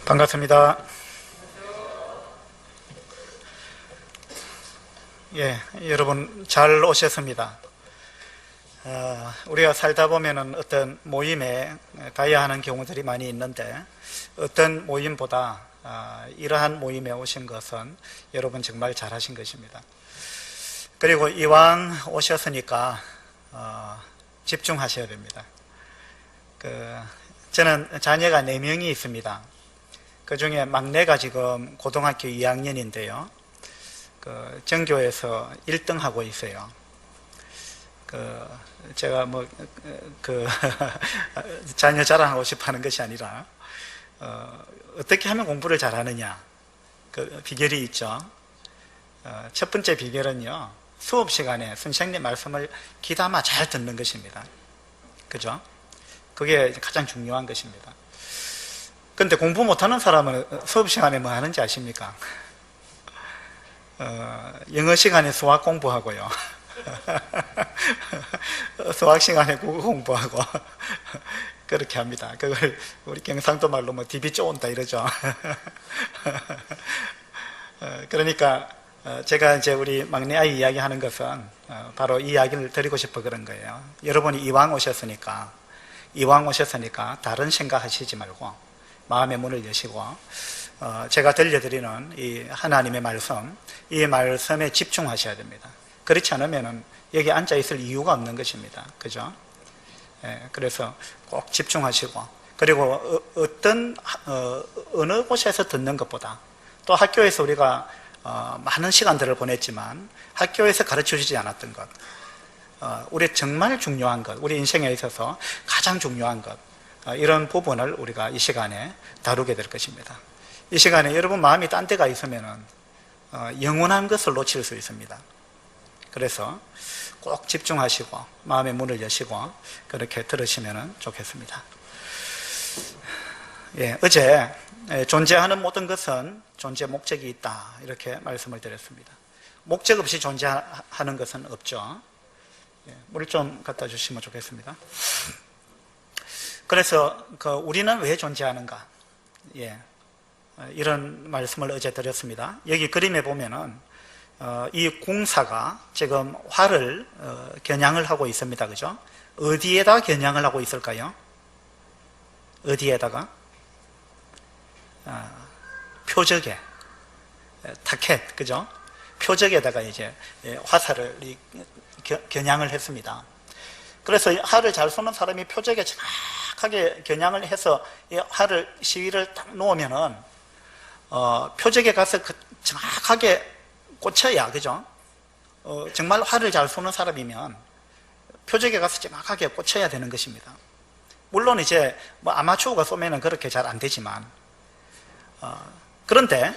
반갑습니다. 예, 여러분 잘 오셨습니다. 우리가 살다 보면은 어떤 모임에 가야 하는 경우들이 많이 있는데 어떤 모임보다 이러한 모임에 오신 것은 여러분 정말 잘하신 것입니다. 그리고 이왕 오셨으니까 집중하셔야 됩니다. 저는 자녀가 4명이 있습니다. 그 중에 막내가 지금 고등학교 2학년인데요. 전교에서 1등 하고 있어요. 제가 자녀 자랑하고 싶어 하는 것이 아니라, 어떻게 하면 공부를 잘하느냐. 비결이 있죠. 첫 번째 비결은요, 수업 시간에 선생님 말씀을 귀담아 잘 듣는 것입니다. 그죠? 그게 가장 중요한 것입니다. 근데 공부 못하는 사람은 수업 시간에 뭐 하는지 아십니까? 영어 시간에 수학 공부하고요. 수학 시간에 국어 공부하고 그렇게 합니다. 그걸 우리 경상도 말로 디비 쪼온다 이러죠. 그러니까 제가 이제 우리 막내 아이 이야기하는 것은 바로 이 이야기를 드리고 싶어 그런 거예요. 여러분이 이왕 오셨으니까 다른 생각하시지 말고 마음의 문을 여시고 제가 들려드리는 이 하나님의 말씀, 이 말씀에 집중하셔야 됩니다. 그렇지 않으면 여기 앉아있을 이유가 없는 것입니다. 그죠? 그래서 꼭 집중하시고, 그리고 어느 곳에서 듣는 것보다, 또 학교에서 우리가 많은 시간들을 보냈지만 학교에서 가르쳐주지 않았던 것, 우리 정말 중요한 것, 우리 인생에 있어서 가장 중요한 것, 이런 부분을 우리가 이 시간에 다루게 될 것입니다. 이 시간에 여러분 마음이 딴 데가 있으면 영원한 것을 놓칠 수 있습니다. 그래서 꼭 집중하시고 마음의 문을 여시고 그렇게 들으시면 좋겠습니다. 예, 어제 존재하는 모든 것은 존재 목적이 있다 이렇게 말씀을 드렸습니다. 목적 없이 존재하는 것은 없죠. 물 좀 갖다 주시면 좋겠습니다. 그래서 우리는 왜 존재하는가? 예, 이런 말씀을 어제 드렸습니다. 여기 그림에 보면은 이 궁사가 지금 활을 겨냥을 하고 있습니다. 그죠? 어디에다 겨냥을 하고 있을까요? 어디에다가? 표적에, 타켓, 그죠? 표적에다가 이제 화살을 겨냥을 했습니다. 그래서 활을 잘 쏘는 사람이 표적에 정확하게 겨냥을 해서 이 활을 시위를 딱 놓으면은 표적에 가서 정확하게 꽂혀야, 그죠? 정말 활을 잘 쏘는 사람이면 표적에 가서 정확하게 꽂혀야 되는 것입니다. 물론 이제 아마추어가 쏘면은 그렇게 잘 안 되지만, 그런데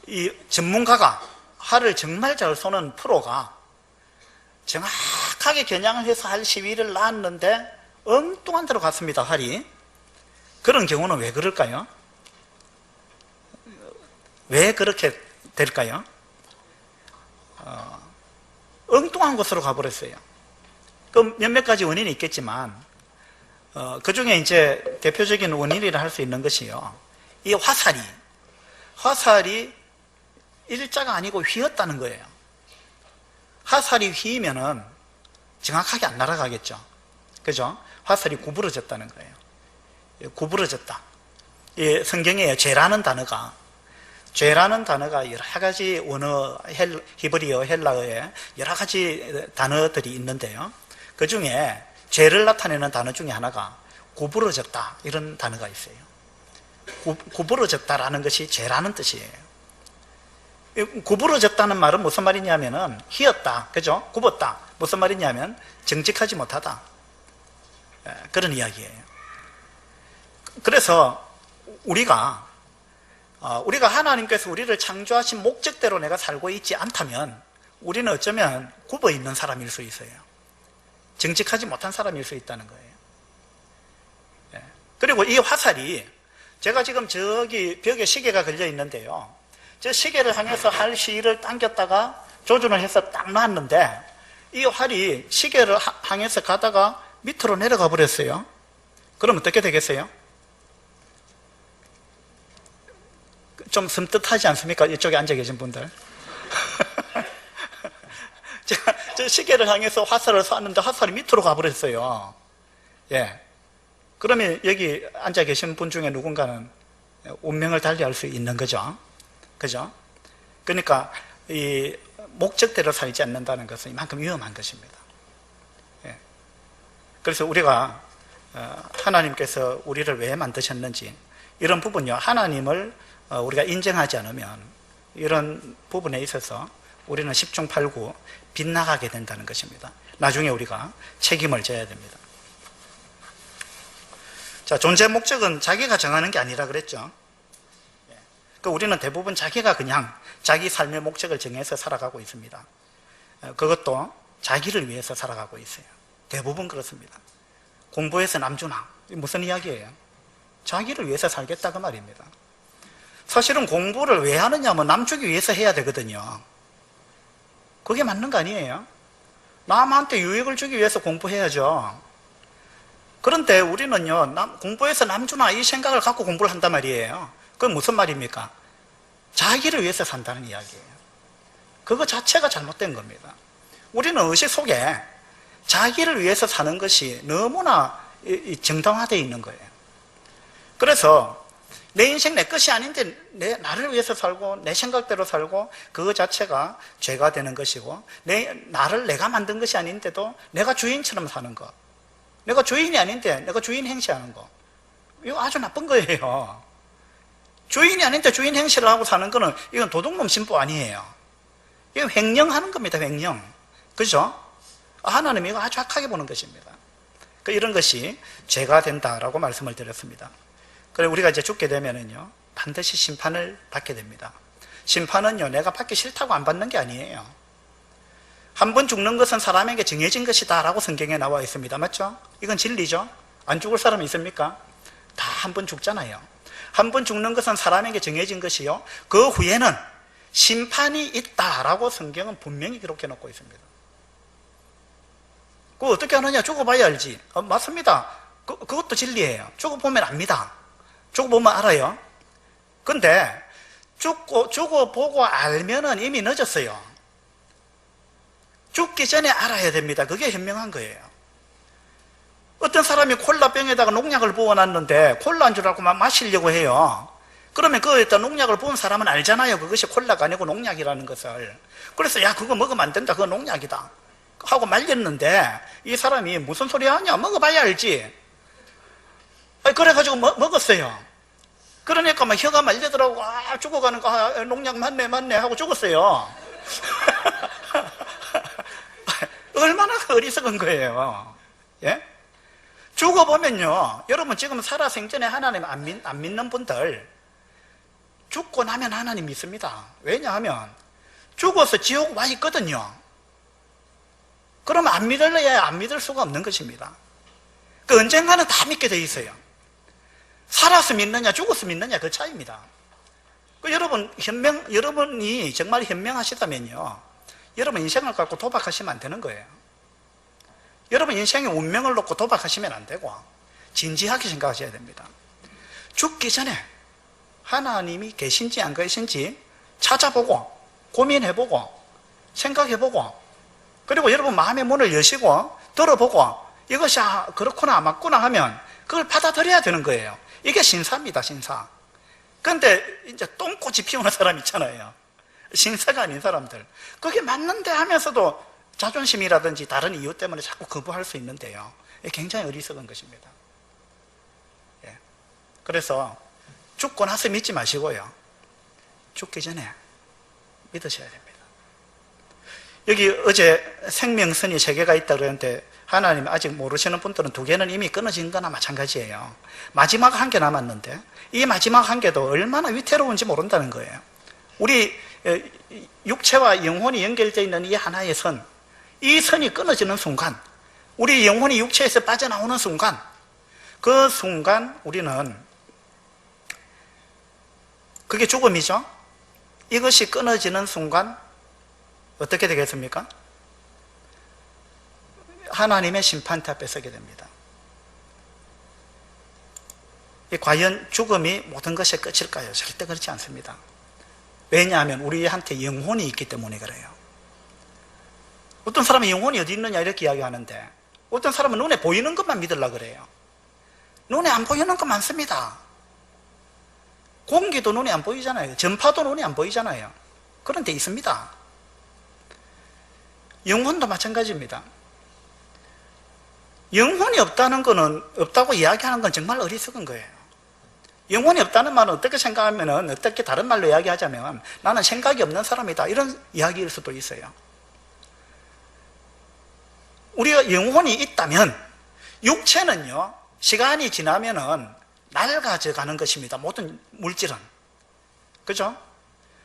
이 전문가가 활을 정말 잘 쏘는 프로가 정확하게 겨냥을 해서 활 시위를 놨는데 엉뚱한 데로 갔습니다, 활이. 그런 경우는 왜 그럴까요? 왜 그렇게 될까요? 엉뚱한 곳으로 가버렸어요. 그럼 몇몇 가지 원인이 있겠지만, 그 중에 이제 대표적인 원인이라 할 수 있는 것이요, 이 화살이 일자가 아니고 휘었다는 거예요. 화살이 휘면은 정확하게 안 날아가겠죠. 그죠? 화살이 구부러졌다는 거예요. 구부러졌다. 이 성경에 죄라는 단어가 여러 가지 원어, 히브리어, 헬라어에 여러 가지 단어들이 있는데요. 그 중에 죄를 나타내는 단어 중에 하나가 구부러졌다, 이런 단어가 있어요. 구부러졌다라는 것이 죄라는 뜻이에요. 구부러졌다는 말은 무슨 말이냐면은 휘었다, 그죠? 굽었다. 무슨 말이냐면 정직하지 못하다, 그런 이야기예요. 그래서 우리가 하나님께서 우리를 창조하신 목적대로 내가 살고 있지 않다면 우리는 어쩌면 굽어 있는 사람일 수 있어요. 정직하지 못한 사람일 수 있다는 거예요. 그리고 이 화살이, 제가 지금 저기 벽에 시계가 걸려 있는데요, 저 시계를 향해서 활 시위를 당겼다가 조준을 해서 딱 놨는데 이 활이 시계를 향해서 가다가 밑으로 내려가 버렸어요. 그럼 어떻게 되겠어요? 좀 섬뜩하지 않습니까? 이쪽에 앉아 계신 분들. 저 시계를 향해서 화살을 쐈는데 화살이 밑으로 가버렸어요. 예. 그러면 여기 앉아 계신 분 중에 누군가는 운명을 달리할 수 있는 거죠. 그죠? 그러니까 이 목적대로 살지 않는다는 것은 이만큼 위험한 것입니다. 예. 그래서 우리가 하나님께서 우리를 왜 만드셨는지 이런 부분요, 하나님을 우리가 인정하지 않으면 이런 부분에 있어서 우리는 10중 8구 빗나가게 된다는 것입니다. 나중에 우리가 책임을 져야 됩니다. 자, 존재 목적은 자기가 정하는 게 아니라 그랬죠. 그러니까 우리는 대부분 자기가 그냥 자기 삶의 목적을 정해서 살아가고 있습니다. 그것도 자기를 위해서 살아가고 있어요. 대부분 그렇습니다. 공부해서 남주나, 무슨 이야기예요? 자기를 위해서 살겠다 그 말입니다. 사실은 공부를 왜 하느냐면 남주기 위해서 해야 되거든요. 그게 맞는 거 아니에요? 남한테 유익을 주기 위해서 공부해야죠. 그런데 우리는요, 공부해서 남주나 이 생각을 갖고 공부를 한단 말이에요. 그건 무슨 말입니까? 자기를 위해서 산다는 이야기예요. 그거 자체가 잘못된 겁니다. 우리는 의식 속에 자기를 위해서 사는 것이 너무나 정당화되어 있는 거예요. 그래서 내 인생 내 것이 아닌데 나를 위해서 살고 내 생각대로 살고 그거 자체가 죄가 되는 것이고 나를 내가 만든 것이 아닌데도 내가 주인처럼 사는 것, 내가 주인이 아닌데 내가 주인 행세하는 거, 이거 아주 나쁜 거예요. 주인이 아닌데 주인 행세를 하고 사는 거는 이건 도둑놈 신부 아니에요. 이건 횡령하는 겁니다. 횡령. 그죠? 하나님이 이거 아주 악하게 보는 것입니다. 이런 것이 죄가 된다라고 말씀을 드렸습니다. 그래 우리가 이제 죽게 되면은요, 반드시 심판을 받게 됩니다. 심판은요, 내가 받기 싫다고 안 받는 게 아니에요. 한 번 죽는 것은 사람에게 정해진 것이다 라고 성경에 나와 있습니다. 맞죠? 이건 진리죠? 안 죽을 사람이 있습니까? 다 한 번 죽잖아요. 한 번 죽는 것은 사람에게 정해진 것이요, 그 후에는 심판이 있다라고 성경은 분명히 기록해 놓고 있습니다. 그거 어떻게 하느냐? 죽어봐야 알지. 맞습니다. 그것도 진리예요. 죽어보면 압니다. 죽어보면 알아요. 근데 죽어보고 알면은 이미 늦었어요. 죽기 전에 알아야 됩니다. 그게 현명한 거예요. 어떤 사람이 콜라병에다가 농약을 부어놨는데 콜라인 줄 알고 막 마시려고 해요. 그러면 거기에다 농약을 부은 사람은 알잖아요. 그것이 콜라가 아니고 농약이라는 것을. 그래서 야, 그거 먹으면 안 된다. 그거 농약이다 하고 말렸는데 이 사람이 무슨 소리 하냐? 먹어봐야 알지. 그래가지고 먹었어요. 그러니까 막 혀가 말리더라고. 죽어가는 거, 농약 맞네 하고 죽었어요. 얼마나 어리석은 거예요. 예? 죽어보면요, 여러분 지금 살아생전에 하나님 안 믿는 분들 죽고 나면 하나님 믿습니다. 왜냐하면 죽어서 지옥 와 있거든요. 그러면 안 믿을래야 안 믿을 수가 없는 것입니다. 언젠가는 다 믿게 돼 있어요. 살아서 믿느냐 죽어서 믿느냐 그 차이입니다. 여러분이 정말 현명하시다면요, 여러분 인생을 갖고 도박하시면 안 되는 거예요. 여러분 인생의 운명을 놓고 도박하시면 안 되고 진지하게 생각하셔야 됩니다. 죽기 전에 하나님이 계신지 안 계신지 찾아보고 고민해보고 생각해보고, 그리고 여러분 마음의 문을 여시고 들어보고 이것이 그렇구나 맞구나 하면 그걸 받아들여야 되는 거예요. 이게 신사입니다. 신사. 그런데 이제 똥꼬치 피우는 사람 있잖아요. 신사가 아닌 사람들, 그게 맞는데 하면서도 자존심이라든지 다른 이유 때문에 자꾸 거부할 수 있는데요, 굉장히 어리석은 것입니다. 예. 그래서 죽고 나서 믿지 마시고요, 죽기 전에 믿으셔야 됩니다. 여기 어제 생명선이 3개가 있다 그러는데 하나님 아직 모르시는 분들은 2개는 이미 끊어진 거나 마찬가지예요. 마지막 1개 남았는데 이 마지막 1개도 얼마나 위태로운지 모른다는 거예요. 우리 육체와 영혼이 연결되어 있는 이 하나의 선, 이 선이 끊어지는 순간, 우리 영혼이 육체에서 빠져나오는 순간, 그 순간 우리는, 그게 죽음이죠. 이것이 끊어지는 순간 어떻게 되겠습니까? 하나님의 심판대 앞에 서게 됩니다. 과연 죽음이 모든 것의 끝일까요? 절대 그렇지 않습니다. 왜냐하면 우리한테 영혼이 있기 때문에 그래요. 어떤 사람은 영혼이 어디 있느냐 이렇게 이야기하는데, 어떤 사람은 눈에 보이는 것만 믿으려고 그래요. 눈에 안 보이는 거 많습니다. 공기도 눈에 안 보이잖아요. 전파도 눈에 안 보이잖아요. 그런 데 있습니다. 영혼도 마찬가지입니다. 영혼이 없다는 거는, 없다고 이야기하는 건 정말 어리석은 거예요. 영혼이 없다는 말은 어떻게 생각하면은, 어떻게 다른 말로 이야기하자면, 나는 생각이 없는 사람이다, 이런 이야기일 수도 있어요. 우리가 영혼이 있다면, 육체는요, 시간이 지나면은 낡아져 가는 것입니다. 모든 물질은. 그죠?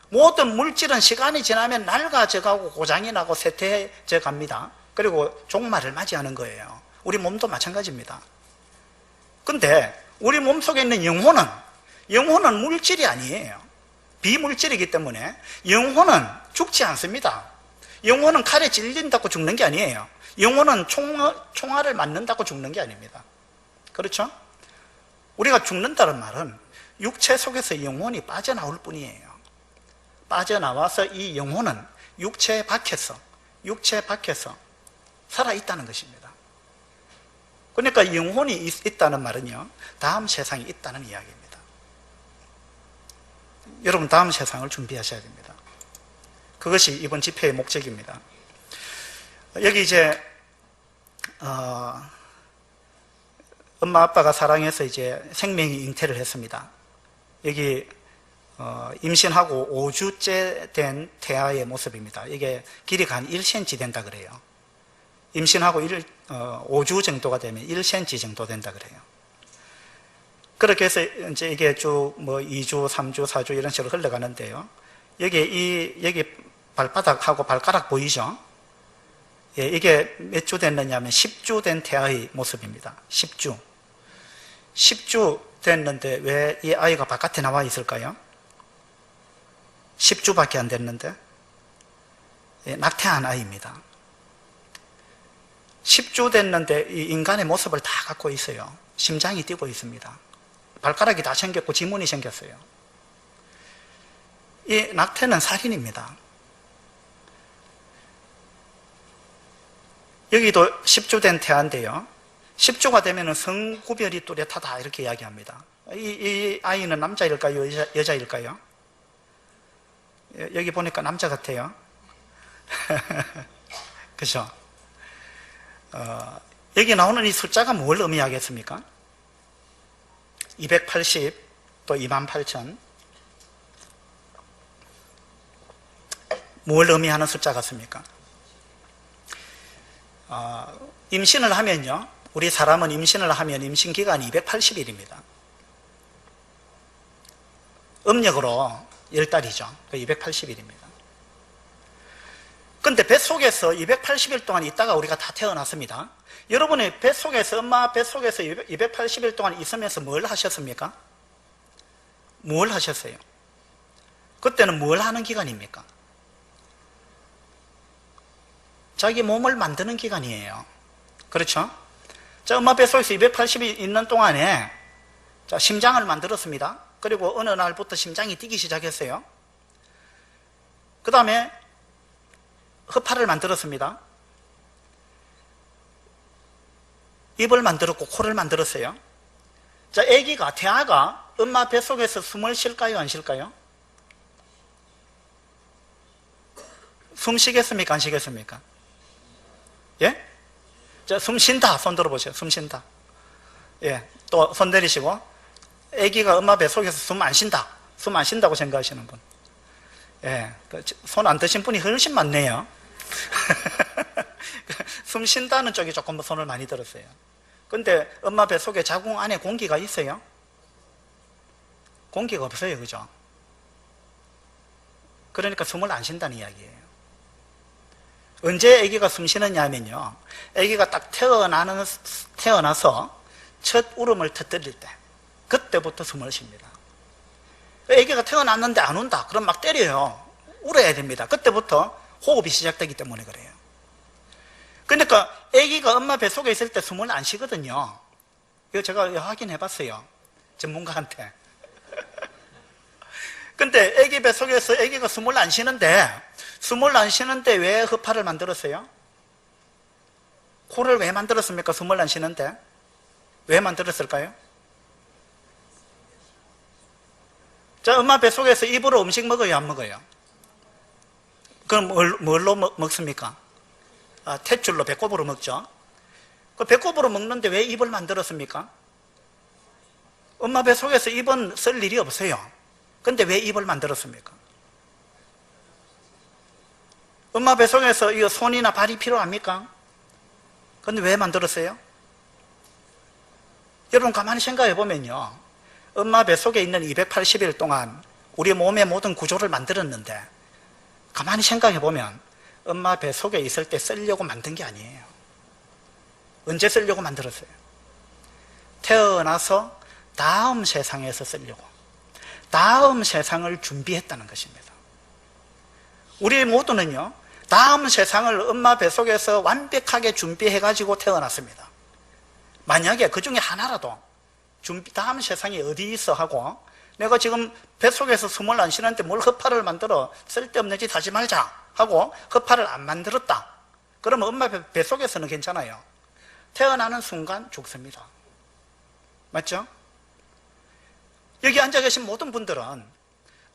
모든 물질은 시간이 지나면 낡아져 가고 고장이 나고 쇠퇴해져 갑니다. 그리고 종말을 맞이하는 거예요. 우리 몸도 마찬가지입니다. 근데 우리 몸 속에 있는 영혼은 물질이 아니에요. 비물질이기 때문에 영혼은 죽지 않습니다. 영혼은 칼에 찔린다고 죽는 게 아니에요. 영혼은 총알을 맞는다고 죽는 게 아닙니다. 그렇죠? 우리가 죽는다는 말은 육체 속에서 영혼이 빠져나올 뿐이에요. 빠져나와서 이 영혼은 육체 밖에서 살아있다는 것입니다. 그러니까 영혼이 있다는 말은요, 다음 세상이 있다는 이야기입니다. 여러분, 다음 세상을 준비하셔야 됩니다. 그것이 이번 집회의 목적입니다. 여기 이제 엄마 아빠가 사랑해서 이제 생명이 잉태를 했습니다. 여기 임신하고 5주째 된 태아의 모습입니다. 이게 길이가 한 1cm 된다 그래요. 임신하고 5주 정도가 되면 1cm 정도 된다 그래요. 그렇게 해서 이제 이게 쭉 2주, 3주, 4주 이런 식으로 흘러가는데요. 여기 발바닥하고 발가락 보이죠? 예, 이게 몇 주 됐느냐면 10주 된 태아의 모습입니다. 10주 됐는데 왜 이 아이가 바깥에 나와 있을까요? 10주밖에 안 됐는데, 예, 낙태한 아이입니다. 10주 됐는데 이 인간의 모습을 다 갖고 있어요. 심장이 뛰고 있습니다. 발가락이 다 생겼고 지문이 생겼어요. 이 낙태는 살인입니다. 여기도 10주 된 태아인데요, 10주가 되면 성구별이 뚜렷하다 이렇게 이야기합니다. 이 아이는 남자일까요? 여자일까요? 여기 보니까 남자 같아요. 그죠? 여기 나오는 이 숫자가 뭘 의미하겠습니까? 280, 또 28,000. 뭘 의미하는 숫자 같습니까? 임신을 하면요, 우리 사람은 임신을 하면 임신기간이 280일입니다. 음력으로 10달이죠. 280일입니다. 근데 뱃속에서 280일 동안 있다가 우리가 다 태어났습니다. 여러분의 뱃속에서, 엄마 뱃속에서 280일 동안 있으면서 뭘 하셨습니까? 뭘 하셨어요? 그때는 뭘 하는 기간입니까? 자기 몸을 만드는 기간이에요. 그렇죠? 자, 엄마 뱃속에서 280일 있는 동안에 자, 심장을 만들었습니다. 그리고 어느 날부터 심장이 뛰기 시작했어요. 그 다음에 허파를 만들었습니다. 입을 만들었고 코를 만들었어요. 자, 아기가, 태아가 엄마 뱃속에서 숨을 쉴까요, 안 쉴까요? 숨 쉬겠습니까, 안 쉬겠습니까? 예? 자, 숨 쉰다. 손 들어보세요. 숨 쉰다. 예. 또 손 내리시고, 아기가 엄마 뱃속에서 숨 안 쉰다. 숨 안 쉰다고 생각하시는 분. 예. 손 안 드신 분이 훨씬 많네요. 숨 쉰다는 쪽에 조금 손을 많이 들었어요. 근데 엄마 뱃속에 자궁 안에 공기가 있어요? 공기가 없어요. 그죠? 그러니까 숨을 안 쉰다는 이야기예요. 언제 아기가 숨 쉬느냐 하면요, 아기가 딱 태어나서 첫 울음을 터뜨릴 때, 그때부터 숨을 쉽니다. 아기가 태어났는데 안 운다. 그럼 막 때려요. 울어야 됩니다. 그때부터 호흡이 시작되기 때문에 그래요. 그러니까 아기가 엄마 뱃속에 있을 때 숨을 안 쉬거든요. 이거 제가 확인해 봤어요. 전문가한테. 근데 아기 뱃속에서 아기가 숨을 안 쉬는데 왜 허파를 만들었어요? 코를 왜 만들었습니까? 숨을 안 쉬는데 왜 만들었을까요? 자, 엄마 뱃속에서 입으로 음식 먹어요, 안 먹어요? 그럼 뭘로 먹습니까? 탯줄로, 배꼽으로 먹죠. 그 배꼽으로 먹는데 왜 입을 만들었습니까? 엄마 뱃속에서 입은 쓸 일이 없어요. 근데 왜 입을 만들었습니까? 엄마 뱃속에서 이 손이나 발이 필요합니까? 근데 왜 만들었어요? 여러분 가만히 생각해 보면요, 엄마 뱃속에 있는 280일 동안 우리 몸의 모든 구조를 만들었는데 가만히 생각해 보면 엄마 뱃속에 있을 때 쓰려고 만든 게 아니에요. 언제 쓰려고 만들었어요? 태어나서 다음 세상에서 쓰려고, 다음 세상을 준비했다는 것입니다. 우리 모두는요, 다음 세상을 엄마 뱃속에서 완벽하게 준비해가지고 태어났습니다. 만약에 그 중에 하나라도 다음 세상이 어디 있어 하고, 내가 지금 뱃속에서 숨을 안 쉬는데 뭘 허파를 만들어 쓸데없는 짓 하지 말자 하고 허파를 안 만들었다, 그러면 엄마 뱃속에서는 괜찮아요. 태어나는 순간 죽습니다. 맞죠? 여기 앉아 계신 모든 분들은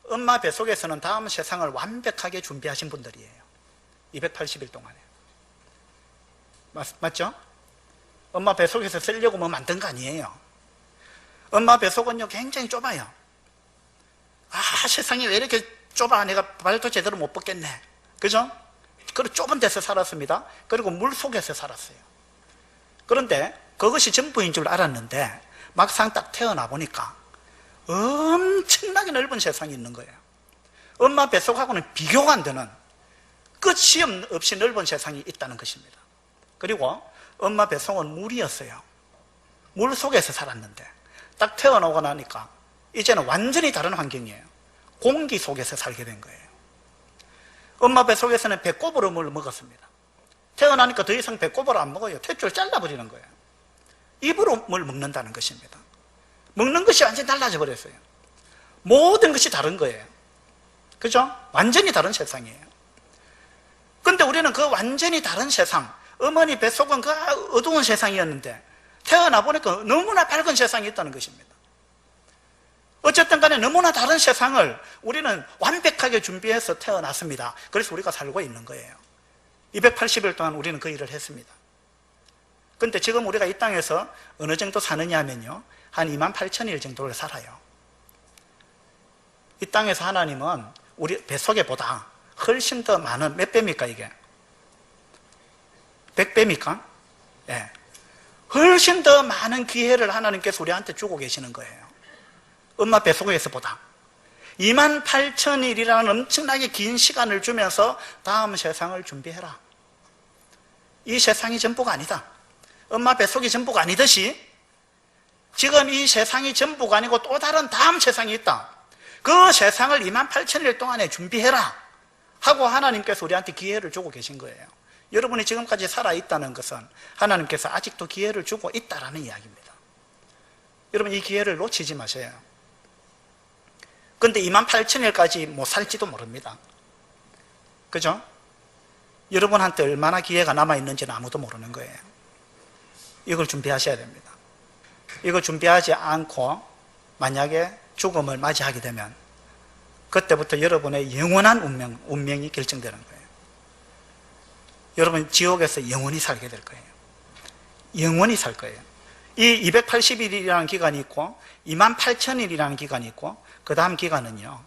엄마 뱃속에서는 다음 세상을 완벽하게 준비하신 분들이에요. 280일 동안에. 맞죠? 엄마 뱃속에서 쓰려고 뭐 만든 거 아니에요. 엄마 뱃속은요 굉장히 좁아요. 세상이 왜 이렇게 좁아, 내가 발도 제대로 못 뻗겠네, 그죠? 그리고 좁은 데서 살았습니다. 그리고 물 속에서 살았어요. 그런데 그것이 전부인 줄 알았는데 막상 딱 태어나 보니까 엄청나게 넓은 세상이 있는 거예요. 엄마 뱃속하고는 비교가 안 되는, 끝이 없이 넓은 세상이 있다는 것입니다. 그리고 엄마 뱃속은 물이었어요. 물 속에서 살았는데 딱 태어나고 나니까 이제는 완전히 다른 환경이에요. 공기 속에서 살게 된 거예요. 엄마 뱃속에서는 배꼽으로 뭘 먹었습니다. 태어나니까 더 이상 배꼽으로 안 먹어요. 탯줄 잘라버리는 거예요. 입으로 뭘 먹는다는 것입니다. 먹는 것이 완전히 달라져 버렸어요. 모든 것이 다른 거예요. 그죠? 완전히 다른 세상이에요. 근데 우리는 그 완전히 다른 세상, 어머니 뱃속은 그 어두운 세상이었는데 태어나 보니까 너무나 밝은 세상이 있다는 것입니다. 어쨌든 간에 너무나 다른 세상을 우리는 완벽하게 준비해서 태어났습니다. 그래서 우리가 살고 있는 거예요. 280일 동안 우리는 그 일을 했습니다. 근데 지금 우리가 이 땅에서 어느 정도 사느냐 하면요, 한 28,000일 정도를 살아요. 이 땅에서 하나님은 우리 뱃속에보다 훨씬 더 많은, 몇 배입니까 이게? 100배입니까? 예. 훨씬 더 많은 기회를 하나님께서 우리한테 주고 계시는 거예요. 엄마 뱃속에서보다 28,000일이라는 엄청나게 긴 시간을 주면서 다음 세상을 준비해라. 이 세상이 전부가 아니다. 엄마 뱃속이 전부가 아니듯이 지금 이 세상이 전부가 아니고 또 다른 다음 세상이 있다. 그 세상을 28,000일 동안에 준비해라 하고 하나님께서 우리한테 기회를 주고 계신 거예요. 여러분이 지금까지 살아있다는 것은 하나님께서 아직도 기회를 주고 있다라는 이야기입니다. 여러분 이 기회를 놓치지 마세요. 근데 28,000일까지 뭐 살지도 모릅니다. 그죠? 여러분한테 얼마나 기회가 남아있는지는 아무도 모르는 거예요. 이걸 준비하셔야 됩니다. 이걸 준비하지 않고 만약에 죽음을 맞이하게 되면 그때부터 여러분의 영원한 운명이 결정되는 거예요. 여러분 지옥에서 영원히 살게 될 거예요. 영원히 살 거예요. 이 280일이라는 기간이 있고 28,000일이라는 기간이 있고 그 다음 기간은요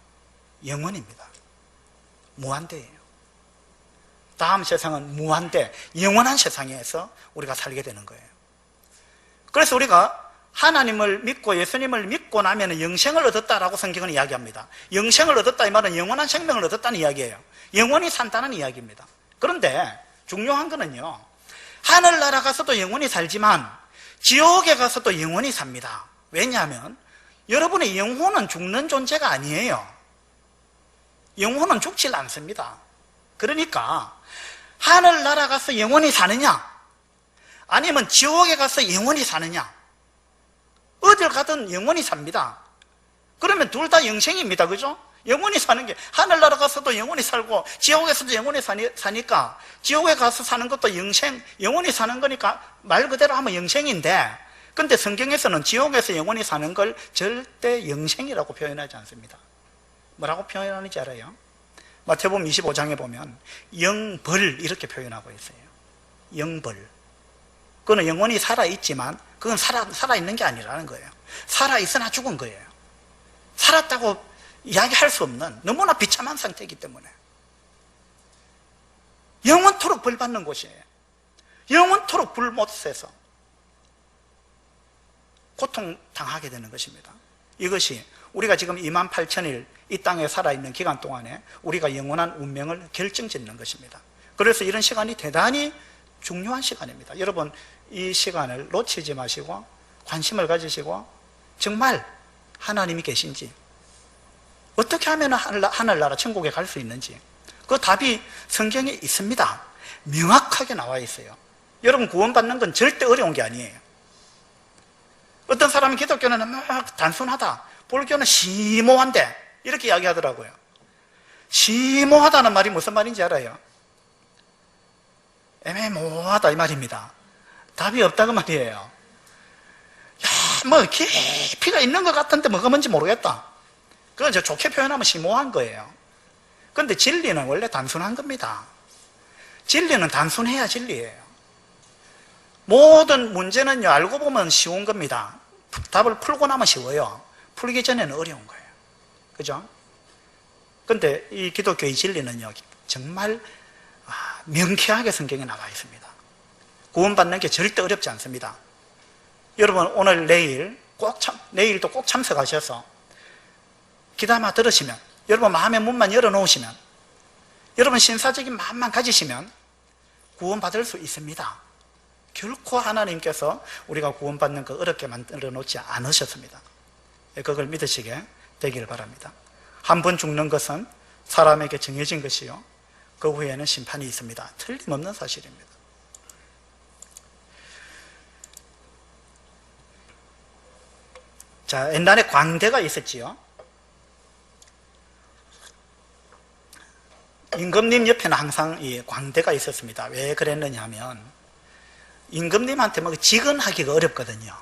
영원입니다. 무한대예요. 다음 세상은 무한대, 영원한 세상에서 우리가 살게 되는 거예요. 그래서 우리가 하나님을 믿고 예수님을 믿고 나면 영생을 얻었다라고 성경은 이야기합니다. 영생을 얻었다 이 말은 영원한 생명을 얻었다는 이야기예요. 영원히 산다는 이야기입니다. 그런데 중요한 거는요, 하늘나라 가서도 영원히 살지만 지옥에 가서도 영원히 삽니다. 왜냐하면 여러분의 영혼은 죽는 존재가 아니에요. 영혼은 죽질 않습니다. 그러니까 하늘나라 가서 영원히 사느냐 아니면 지옥에 가서 영원히 사느냐, 어딜 가든 영원히 삽니다. 그러면 둘 다 영생입니다. 그죠? 영원히 사는 게, 하늘나라 가서도 영원히 살고 지옥에서도 영원히 사니까 지옥에 가서 사는 것도 영원히 사는 거니까 말 그대로 하면 영생인데, 근데 성경에서는 지옥에서 영원히 사는 걸 절대 영생이라고 표현하지 않습니다. 뭐라고 표현하는지 알아요? 마태복음 25장에 보면 영벌 이렇게 표현하고 있어요. 영벌. 그거는 영원히 살아있지만 그건 살아있는 게 아니라는 거예요. 살아있으나 죽은 거예요. 살았다고 이야기할 수 없는 너무나 비참한 상태이기 때문에 영원토록 벌 받는 곳이에요. 영원토록 불 못 쐬서 고통당하게 되는 것입니다. 이것이 우리가 지금 28,000일 이 땅에 살아있는 기간 동안에 우리가 영원한 운명을 결정짓는 것입니다. 그래서 이런 시간이 대단히 중요한 시간입니다. 여러분, 이 시간을 놓치지 마시고 관심을 가지시고 정말 하나님이 계신지, 어떻게 하면 하늘나라 천국에 갈 수 있는지 그 답이 성경에 있습니다. 명확하게 나와 있어요. 여러분, 구원받는 건 절대 어려운 게 아니에요. 어떤 사람은 기독교는 막 단순하다, 불교는 심오한데 이렇게 이야기하더라고요. 심오하다는 말이 무슨 말인지 알아요? 애매모호하다 이 말입니다. 답이 없다고 말이에요. 야, 뭐 깊이가 있는 것 같은데 뭐가 뭔지 모르겠다. 그건 저 좋게 표현하면 심오한 거예요. 그런데 진리는 원래 단순한 겁니다. 진리는 단순해야 진리예요. 모든 문제는요, 알고 보면 쉬운 겁니다. 답을 풀고 나면 쉬워요. 풀기 전에는 어려운 거예요. 그죠? 근데 이 기독교의 진리는요, 정말 명쾌하게 성경에 나와 있습니다. 구원받는 게 절대 어렵지 않습니다. 여러분, 오늘 내일도 꼭 참석하셔서 기다마 들으시면, 여러분 마음의 문만 열어놓으시면, 여러분 신사적인 마음만 가지시면 구원받을 수 있습니다. 결코 하나님께서 우리가 구원받는 거 어렵게 만들어 놓지 않으셨습니다. 그걸 믿으시게 되기를 바랍니다. 한 번 죽는 것은 사람에게 정해진 것이요, 그 후에는 심판이 있습니다. 틀림없는 사실입니다. 자, 옛날에 광대가 있었지요. 임금님 옆에는 항상 이 광대가 있었습니다. 왜 그랬느냐 하면 임금님한테 뭐 직언하기가 어렵거든요.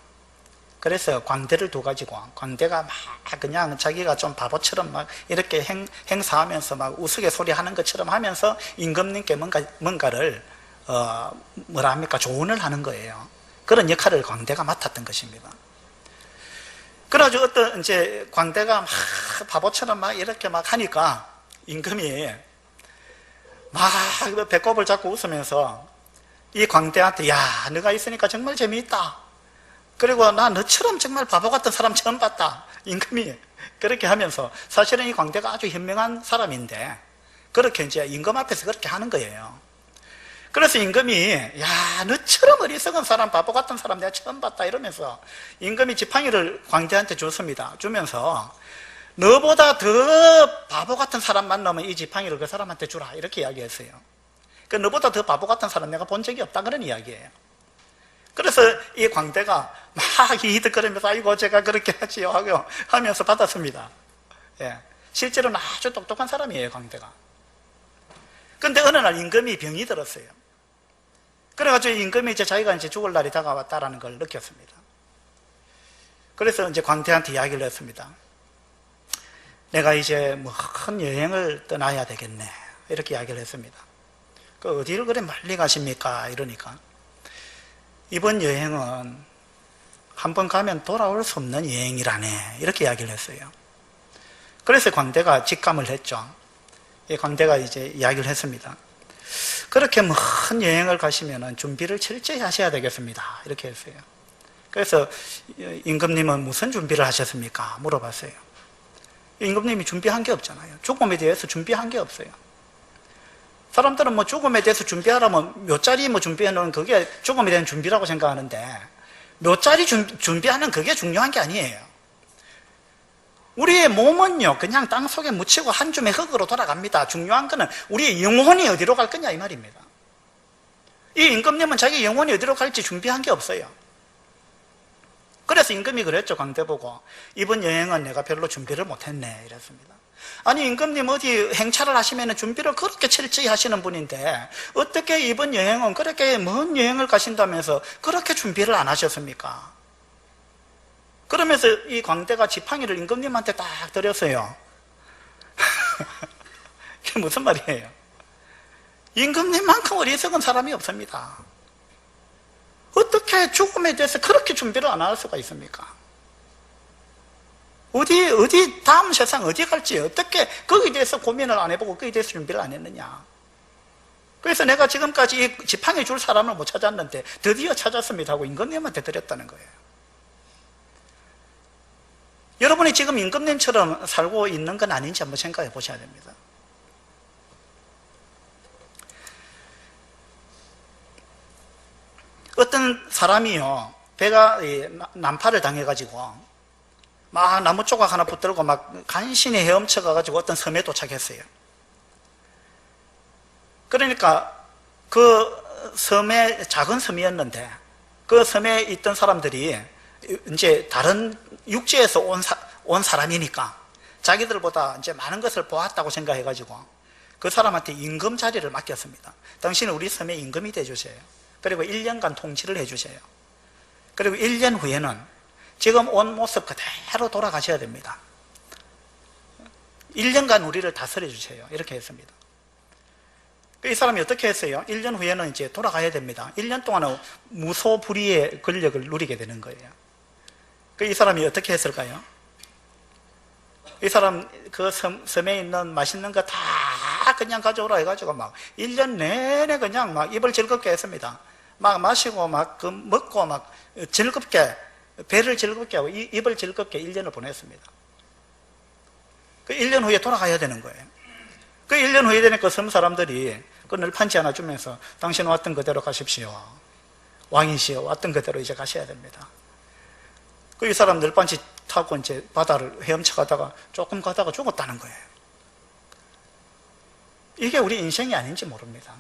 그래서 광대를 둬가지고, 광대가 막 그냥 자기가 좀 바보처럼 막 이렇게 행사하면서 막 우스갯소리 하는 것처럼 하면서 임금님께 뭔가를 뭐라 합니까, 조언을 하는 거예요. 그런 역할을 광대가 맡았던 것입니다. 그래가지고 어떤 이제 광대가 막 바보처럼 막 이렇게 막 하니까 임금이 막 배꼽을 잡고 웃으면서 이 광대한테, 야, 너가 있으니까 정말 재미있다. 그리고 나 너처럼 정말 바보 같은 사람 처음 봤다. 임금이 그렇게 하면서, 사실은 이 광대가 아주 현명한 사람인데 그렇게 이제 임금 앞에서 그렇게 하는 거예요. 그래서 임금이, 야, 너처럼 어리석은 사람, 바보 같은 사람 내가 처음 봤다 이러면서 임금이 지팡이를 광대한테 줬습니다. 주면서 너보다 더 바보 같은 사람 만나면 이 지팡이를 그 사람한테 주라 이렇게 이야기했어요. 그 너보다 더 바보 같은 사람 내가 본 적이 없다 그런 이야기예요. 그래서 이 광대가 막 히히득거리면서 아이고 제가 그렇게 하지요 하면서 받았습니다. 예. 실제로는 아주 똑똑한 사람이에요, 광대가. 근데 어느 날 임금이 병이 들었어요. 그래가지고 임금이 이제 자기가 이제 죽을 날이 다가왔다라는 걸 느꼈습니다. 그래서 이제 광대한테 이야기를 했습니다. 내가 이제 뭐 큰 여행을 떠나야 되겠네 이렇게 이야기를 했습니다. 그 어디를 그래 멀리 가십니까 이러니까, 이번 여행은 한번 가면 돌아올 수 없는 여행이라네 이렇게 이야기를 했어요. 그래서 광대가 직감을 했죠. 이 광대가 이제 이야기를 했습니다. 그렇게 먼 여행을 가시면 준비를 철저히 하셔야 되겠습니다 이렇게 했어요. 그래서 임금님은 무슨 준비를 하셨습니까 물어봤어요. 임금님이 준비한 게 없잖아요. 죽음에 대해서 준비한 게 없어요. 사람들은 뭐 죽음에 대해서 준비하라면 묘자리 뭐 준비해 놓은 그게 죽음에 대한 준비라고 생각하는데, 묘자리 준비하는 그게 중요한 게 아니에요. 우리의 몸은요 그냥 땅속에 묻히고 한 줌의 흙으로 돌아갑니다. 중요한 거는 우리의 영혼이 어디로 갈 거냐 이 말입니다. 이 임금님은 자기 영혼이 어디로 갈지 준비한 게 없어요. 그래서 임금이 그랬죠. 광대 보고, 이번 여행은 내가 별로 준비를 못했네 이랬습니다. 아니, 임금님 어디 행차를 하시면 준비를 그렇게 철저히 하시는 분인데 어떻게 이번 여행은 그렇게 먼 여행을 가신다면서 그렇게 준비를 안 하셨습니까? 그러면서 이 광대가 지팡이를 임금님한테 딱 드렸어요. 그게 무슨 말이에요? 임금님만큼 어리석은 사람이 없습니다. 어떻게 죽음에 대해서 그렇게 준비를 안 할 수가 있습니까? 어디 다음 세상 어디 갈지 어떻게 거기에 대해서 고민을 안 해보고 거기에 대해서 준비를 안 했느냐. 그래서 내가 지금까지 이 지팡이 줄 사람을 못 찾았는데 드디어 찾았습니다 하고 임금님한테 드렸다는 거예요. 여러분이 지금 임금님처럼 살고 있는 건 아닌지 한번 생각해 보셔야 됩니다. 어떤 사람이요, 배가 난파를 당해가지고 막 나무 조각 하나 붙들고 막 간신히 헤엄쳐 가가지고 어떤 섬에 도착했어요. 그러니까 그 섬에, 작은 섬이었는데 그 섬에 있던 사람들이 이제 다른 육지에서 온 사람이니까 자기들보다 이제 많은 것을 보았다고 생각해가지고 그 사람한테 임금 자리를 맡겼습니다. 당신은 우리 섬의 임금이 되주세요. 그리고 1년간 통치를 해주세요. 그리고 1년 후에는 지금 온 모습 그대로 돌아가셔야 됩니다. 1년간 우리를 다스려 주세요. 이렇게 했습니다. 이 사람이 어떻게 했어요? 1년 후에는 이제 돌아가야 됩니다. 1년 동안은 무소불위의 권력을 누리게 되는 거예요. 이 사람이 어떻게 했을까요? 이 사람 그 섬에 있는 맛있는 거 다 그냥 가져오라 해가지고 막 1년 내내 그냥 막 입을 즐겁게 했습니다. 막 마시고 막 그 먹고 막 즐겁게, 배를 즐겁게 하고 입을 즐겁게 1년을 보냈습니다. 그 1년 후에 돌아가야 되는 거예요. 그 1년 후에 되니까 섬 사람들이 그 널판지 하나 주면서 당신 왔던 그대로 가십시오. 왕이시여, 왔던 그대로 이제 가셔야 됩니다. 그 이 사람 널판지 타고 이제 바다를 헤엄쳐 가다가 조금 가다가 죽었다는 거예요. 이게 우리 인생이 아닌지 모릅니다.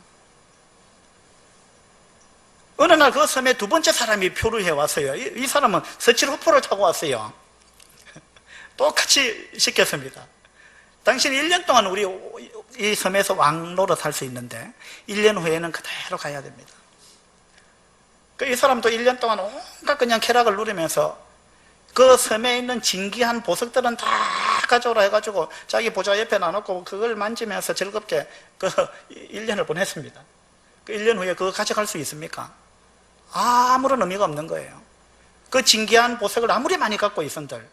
어느 날 그 섬에 두 번째 사람이 표류해 왔어요. 이 사람은 서칠후포를 타고 왔어요. 똑같이 시켰습니다. 당신 1년 동안 우리 이 섬에서 왕 노릇 할 수 있는데 1년 후에는 그대로 가야 됩니다. 이 사람도 1년 동안 온갖 그냥 쾌락을 누리면서 그 섬에 있는 진귀한 보석들은 다 가져오라 해가지고 자기 보좌 옆에 놔놓고 그걸 만지면서 즐겁게 그 1년을 보냈습니다. 그 1년 후에 그거 가져갈 수 있습니까? 아무런 의미가 없는 거예요. 그 진귀한 보석을 아무리 많이 갖고 있은들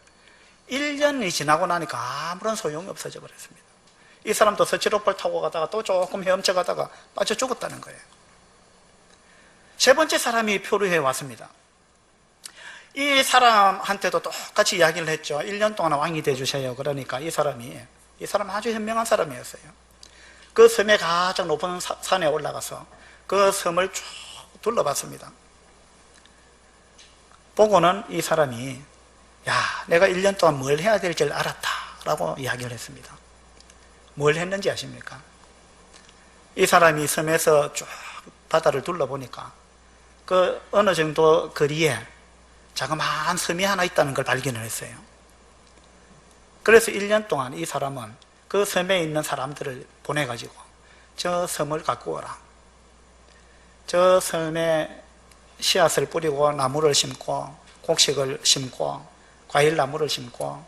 1년이 지나고 나니까 아무런 소용이 없어져 버렸습니다. 이 사람도 서치로폴 타고 가다가 또 조금 헤엄쳐 가다가 빠져 죽었다는 거예요. 세 번째 사람이 표류해 왔습니다. 이 사람한테도 똑같이 이야기를 했죠. 1년 동안 왕이 되주세요. 그러니까 이 사람 아주 현명한 사람이었어요. 그 섬의 가장 높은 산에 올라가서 그 섬을 쭉 둘러봤습니다. 보고는 이 사람이, 야, 내가 1년 동안 뭘 해야 될지 알았다 라고 이야기를 했습니다. 뭘 했는지 아십니까? 이 사람이 섬에서 쭉 바다를 둘러보니까 그 어느 정도 거리에 자그마한 섬이 하나 있다는 걸 발견을 했어요. 그래서 1년 동안 이 사람은 그 섬에 있는 사람들을 보내가지고 저 섬을 갖고 오라, 저 섬에 씨앗을 뿌리고 나무를 심고 곡식을 심고 과일나무를 심고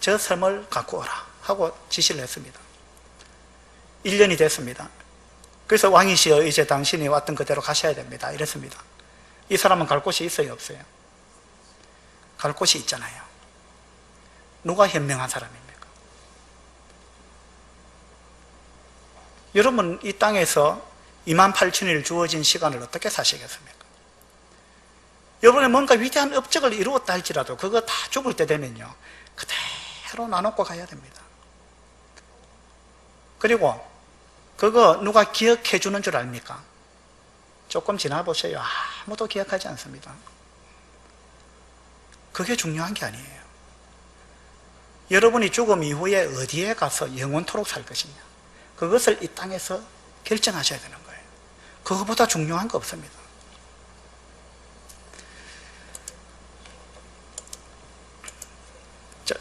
저 섬을 갖고 오라 하고 지시를 했습니다. 1년이 됐습니다. 그래서 왕이시여, 이제 당신이 왔던 그대로 가셔야 됩니다 이랬습니다. 이 사람은 갈 곳이 있어요, 없어요? 갈 곳이 있잖아요. 누가 현명한 사람입니까? 여러분, 이 땅에서 28,000일 주어진 시간을 어떻게 사시겠습니까? 여러분이 뭔가 위대한 업적을 이루었다 할지라도 그거 다 죽을 때 되면요 그대로 나눠고 가야 됩니다. 그리고 그거 누가 기억해 주는 줄 압니까? 조금 지나보세요. 아무도 기억하지 않습니다. 그게 중요한 게 아니에요. 여러분이 죽음 이후에 어디에 가서 영원토록 살 것이냐, 그것을 이 땅에서 결정하셔야 되는 거예요. 그거보다 중요한 거 없습니다.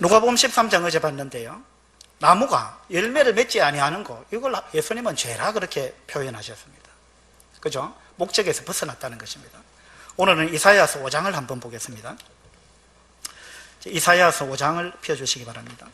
누가복음 13장 어제 봤는데요, 나무가 열매를 맺지 아니하는 거, 이걸 예수님은 죄라 그렇게 표현하셨습니다. 그죠? 목적에서 벗어났다는 것입니다. 오늘은 이사야서 5장을 한번 보겠습니다. 이사야서 5장을 펴주시기 바랍니다.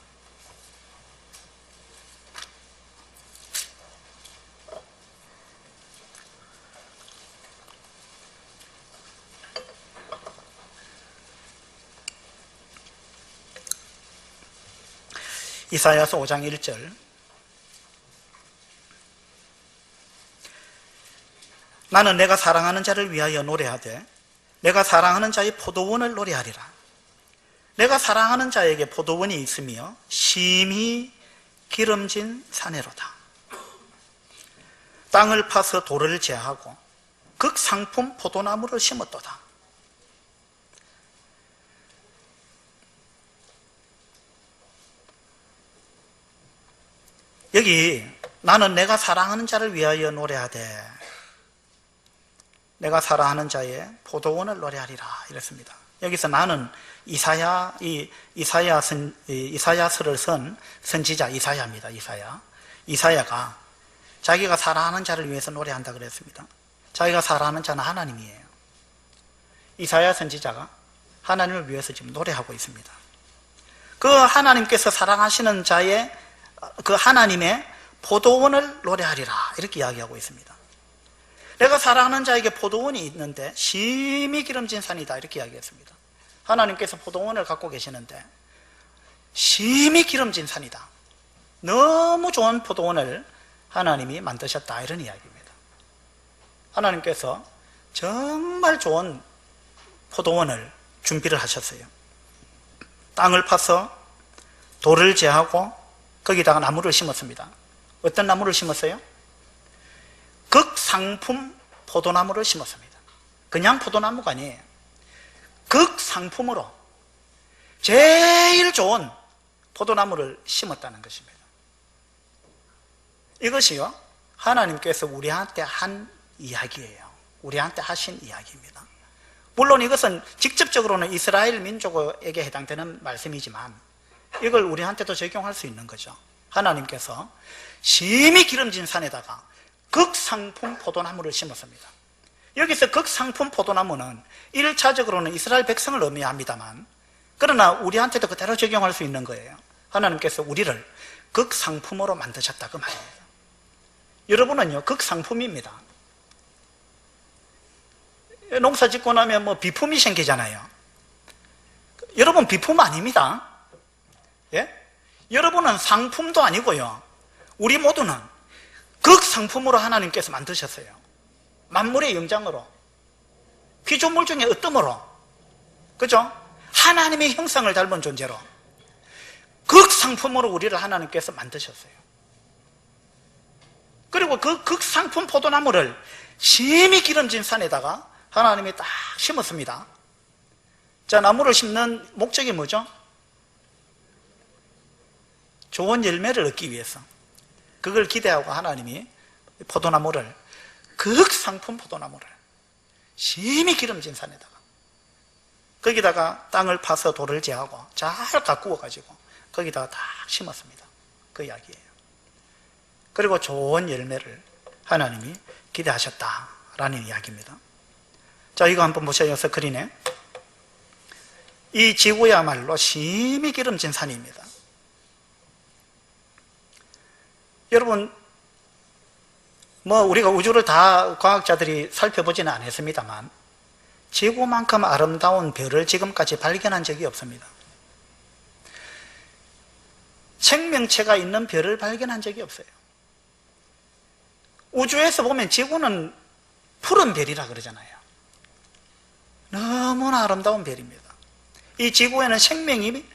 이사야서 5장 1절. 나는 내가 사랑하는 자를 위하여 노래하되 내가 사랑하는 자의 포도원을 노래하리라. 내가 사랑하는 자에게 포도원이 있으며 심히 기름진 사내로다. 땅을 파서 돌을 제하고 극상품 포도나무를 심었도다. 여기 나는 내가 사랑하는 자를 위하여 노래하되 내가 사랑하는 자의 포도원을 노래하리라 이랬습니다. 여기서 나는 이사야서를 쓴 선지자 이사야입니다. 이사야가 자기가 사랑하는 자를 위해서 노래한다 그랬습니다. 자기가 사랑하는 자는 하나님이에요. 이사야 선지자가 하나님을 위해서 지금 노래하고 있습니다. 그 하나님께서 사랑하시는 자의 그 하나님의 포도원을 노래하리라 이렇게 이야기하고 있습니다. 내가 사랑하는 자에게 포도원이 있는데 심히 기름진 산이다 이렇게 이야기했습니다. 하나님께서 포도원을 갖고 계시는데 심히 기름진 산이다, 너무 좋은 포도원을 하나님이 만드셨다 이런 이야기입니다. 하나님께서 정말 좋은 포도원을 준비를 하셨어요. 땅을 파서 돌을 제하고 거기다가 나무를 심었습니다. 어떤 나무를 심었어요? 극상품 포도나무를 심었습니다. 그냥 포도나무가 아니에요. 극상품으로 제일 좋은 포도나무를 심었다는 것입니다. 이것이요, 하나님께서 우리한테 한 이야기예요. 우리한테 하신 이야기입니다. 물론 이것은 직접적으로는 이스라엘 민족에게 해당되는 말씀이지만 이걸 우리한테도 적용할 수 있는 거죠. 하나님께서 심히 기름진 산에다가 극상품 포도나무를 심었습니다. 여기서 극상품 포도나무는 1차적으로는 이스라엘 백성을 의미합니다만 그러나 우리한테도 그대로 적용할 수 있는 거예요. 하나님께서 우리를 극상품으로 만드셨다 그 말입니다. 여러분은요 극상품입니다. 농사 짓고 나면 뭐 비품이 생기잖아요. 여러분 비품 아닙니다. 예? 여러분은 상품도 아니고요, 우리 모두는 극상품으로 하나님께서 만드셨어요. 만물의 영장으로, 피조물 중에 으뜸으로, 그죠? 하나님의 형상을 닮은 존재로 극상품으로 우리를 하나님께서 만드셨어요. 그리고 그 극상품 포도나무를 심히 기름진 산에다가 하나님이 딱 심었습니다. 자, 나무를 심는 목적이 뭐죠? 좋은 열매를 얻기 위해서. 그걸 기대하고 하나님이 포도나무를, 극상품 포도나무를 심히 기름진 산에다가 거기다가 땅을 파서 돌을 제하고 잘 가꾸어 가지고 거기다가 딱 심었습니다. 그 이야기예요. 그리고 좋은 열매를 하나님이 기대하셨다라는 이야기입니다. 자, 이거 한번 보세요. 스크린에. 이 지구야말로 심히 기름진 산입니다. 여러분, 뭐 우리가 우주를 다 과학자들이 살펴보지는 않았습니다만 지구만큼 아름다운 별을 지금까지 발견한 적이 없습니다. 생명체가 있는 별을 발견한 적이 없어요. 우주에서 보면 지구는 푸른 별이라 그러잖아요. 너무나 아름다운 별입니다. 이 지구에는 생명이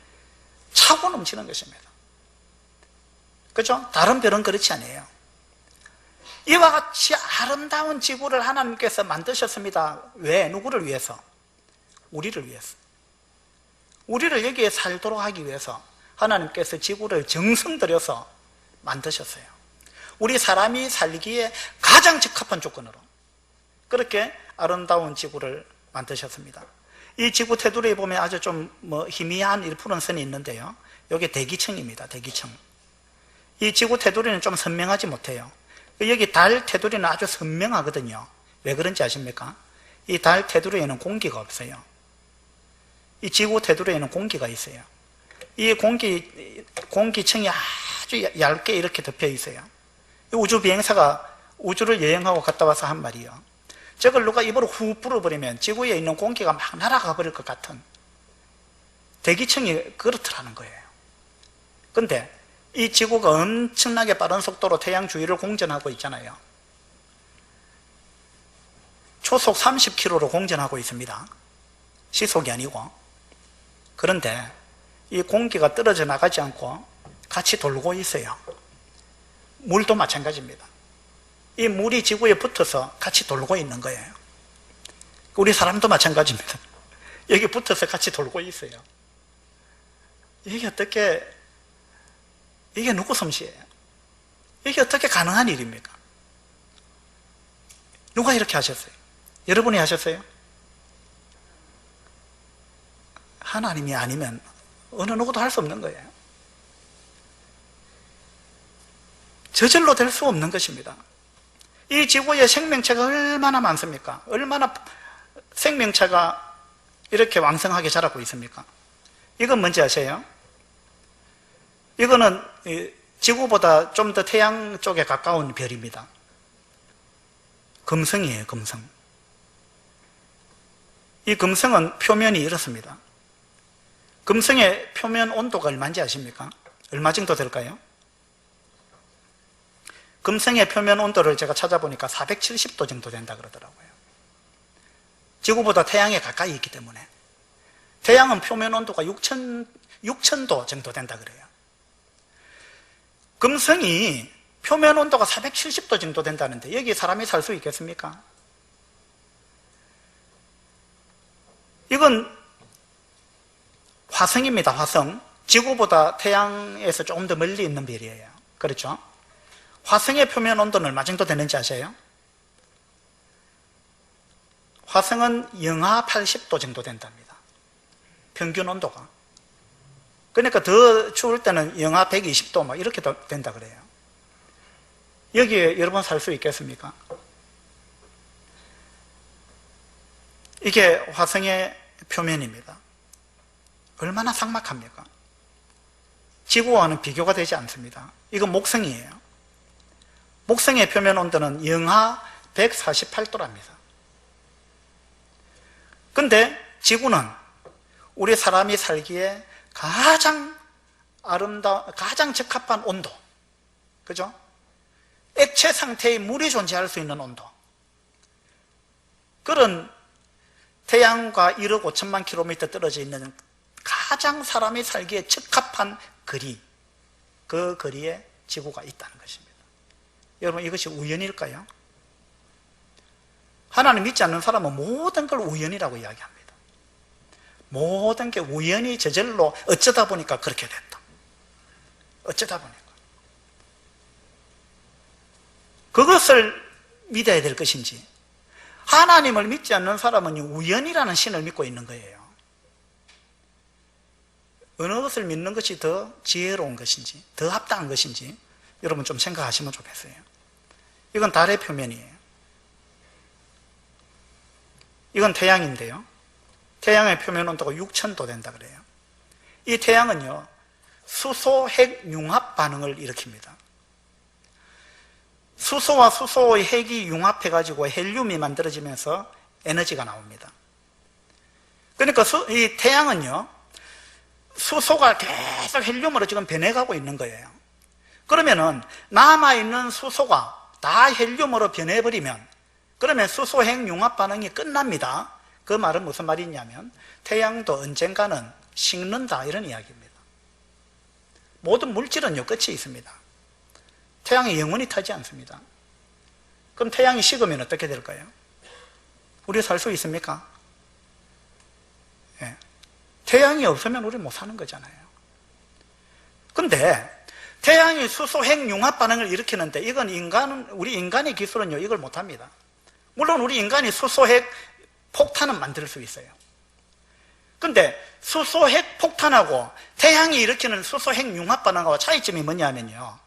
차고 넘치는 것입니다. 그렇죠? 다른 별은 그렇지 않아요. 이와 같이 아름다운 지구를 하나님께서 만드셨습니다. 왜? 누구를 위해서? 우리를 위해서. 우리를 여기에 살도록 하기 위해서 하나님께서 지구를 정성 들여서 만드셨어요. 우리 사람이 살기에 가장 적합한 조건으로 그렇게 아름다운 지구를 만드셨습니다. 이 지구 테두리에 보면 아주 좀 희미한 푸른 선이 있는데요, 이게 대기층입니다. 대기층. 이 지구 테두리는 좀 선명하지 못해요. 여기 달 테두리는 아주 선명하거든요. 왜 그런지 아십니까? 이 달 테두리에는 공기가 없어요. 이 지구 테두리에는 공기가 있어요. 이 공기층이 아주 얇게 이렇게 덮여 있어요. 우주 비행사가 우주를 여행하고 갔다 와서 한 말이요. 저걸 누가 입으로 후 불어버리면 지구에 있는 공기가 막 날아가 버릴 것 같은 대기층이 그렇더라는 거예요. 근데 이 지구가 엄청나게 빠른 속도로 태양 주위를 공전하고 있잖아요. 초속 30km로 공전하고 있습니다. 시속이 아니고. 그런데 이 공기가 떨어져 나가지 않고 같이 돌고 있어요. 물도 마찬가지입니다. 이 물이 지구에 붙어서 같이 돌고 있는 거예요. 우리 사람도 마찬가지입니다. 여기 붙어서 같이 돌고 있어요. 이게 누구 솜씨예요? 이게 어떻게 가능한 일입니까? 누가 이렇게 하셨어요? 여러분이 하셨어요? 하나님이 아니면 어느 누구도 할 수 없는 거예요. 저절로 될 수 없는 것입니다. 이 지구에 생명체가 얼마나 많습니까? 얼마나 생명체가 이렇게 왕성하게 자라고 있습니까? 이건 뭔지 아세요? 이거는 지구보다 좀 더 태양 쪽에 가까운 별입니다. 금성이에요, 금성. 이 금성은 표면이 이렇습니다. 금성의 표면 온도가 얼마인지 아십니까? 얼마 정도 될까요? 금성의 표면 온도를 제가 찾아보니까 470도 정도 된다 그러더라고요. 지구보다 태양에 가까이 있기 때문에. 태양은 표면 온도가 6,000도 정도 된다 그래요. 금성이 표면 온도가 470도 정도 된다는데 여기 사람이 살 수 있겠습니까? 이건 화성입니다. 화성. 지구보다 태양에서 조금 더 멀리 있는 별이에요. 그렇죠? 화성의 표면 온도는 얼마 정도 되는지 아세요? 화성은 영하 80도 정도 된답니다. 평균 온도가. 그러니까 더 추울 때는 영하 120도 막 이렇게 된다 그래요. 여기에 여러분 살 수 있겠습니까? 이게 화성의 표면입니다. 얼마나 삭막합니까? 지구와는 비교가 되지 않습니다. 이건 목성이에요. 목성의 표면 온도는 영하 148도랍니다. 근데 지구는 우리 사람이 살기에 가장 가장 적합한 온도. 그죠? 액체 상태의 물이 존재할 수 있는 온도. 그런 태양과 1억 5천만 킬로미터 떨어져 있는 가장 사람이 살기에 적합한 거리, 그 거리에 지구가 있다는 것입니다. 여러분, 이것이 우연일까요? 하나님 믿지 않는 사람은 모든 걸 우연이라고 이야기합니다. 모든 게 우연히 저절로 어쩌다 보니까 그렇게 됐다. 어쩌다 보니까. 그것을 믿어야 될 것인지, 하나님을 믿지 않는 사람은 우연이라는 신을 믿고 있는 거예요. 어느 것을 믿는 것이 더 지혜로운 것인지, 더 합당한 것인지 여러분 좀 생각하시면 좋겠어요. 이건 달의 표면이에요. 이건 태양인데요. 태양의 표면 온도가 6,000도 된다 그래요. 이 태양은요, 수소 핵 융합 반응을 일으킵니다. 수소와 수소의 핵이 융합해가지고 헬륨이 만들어지면서 에너지가 나옵니다. 그러니까 이 태양은요, 수소가 계속 헬륨으로 지금 변해가고 있는 거예요. 그러면은 남아있는 수소가 다 헬륨으로 변해버리면, 그러면 수소 핵 융합 반응이 끝납니다. 그 말은 무슨 말이냐면 태양도 언젠가는 식는다, 이런 이야기입니다. 모든 물질은요, 끝이 있습니다. 태양이 영원히 타지 않습니다. 그럼 태양이 식으면 어떻게 될까요? 우리 살 수 있습니까? 예. 태양이 없으면 우리 못 사는 거잖아요. 근데 태양이 수소 핵 융합 반응을 일으키는데, 이건 우리 인간의 기술은요, 이걸 못 합니다. 물론 우리 인간이 수소 핵 폭탄은 만들 수 있어요. 근데 수소핵 폭탄하고 태양이 일으키는 수소핵 융합 반응하고 차이점이 뭐냐면요,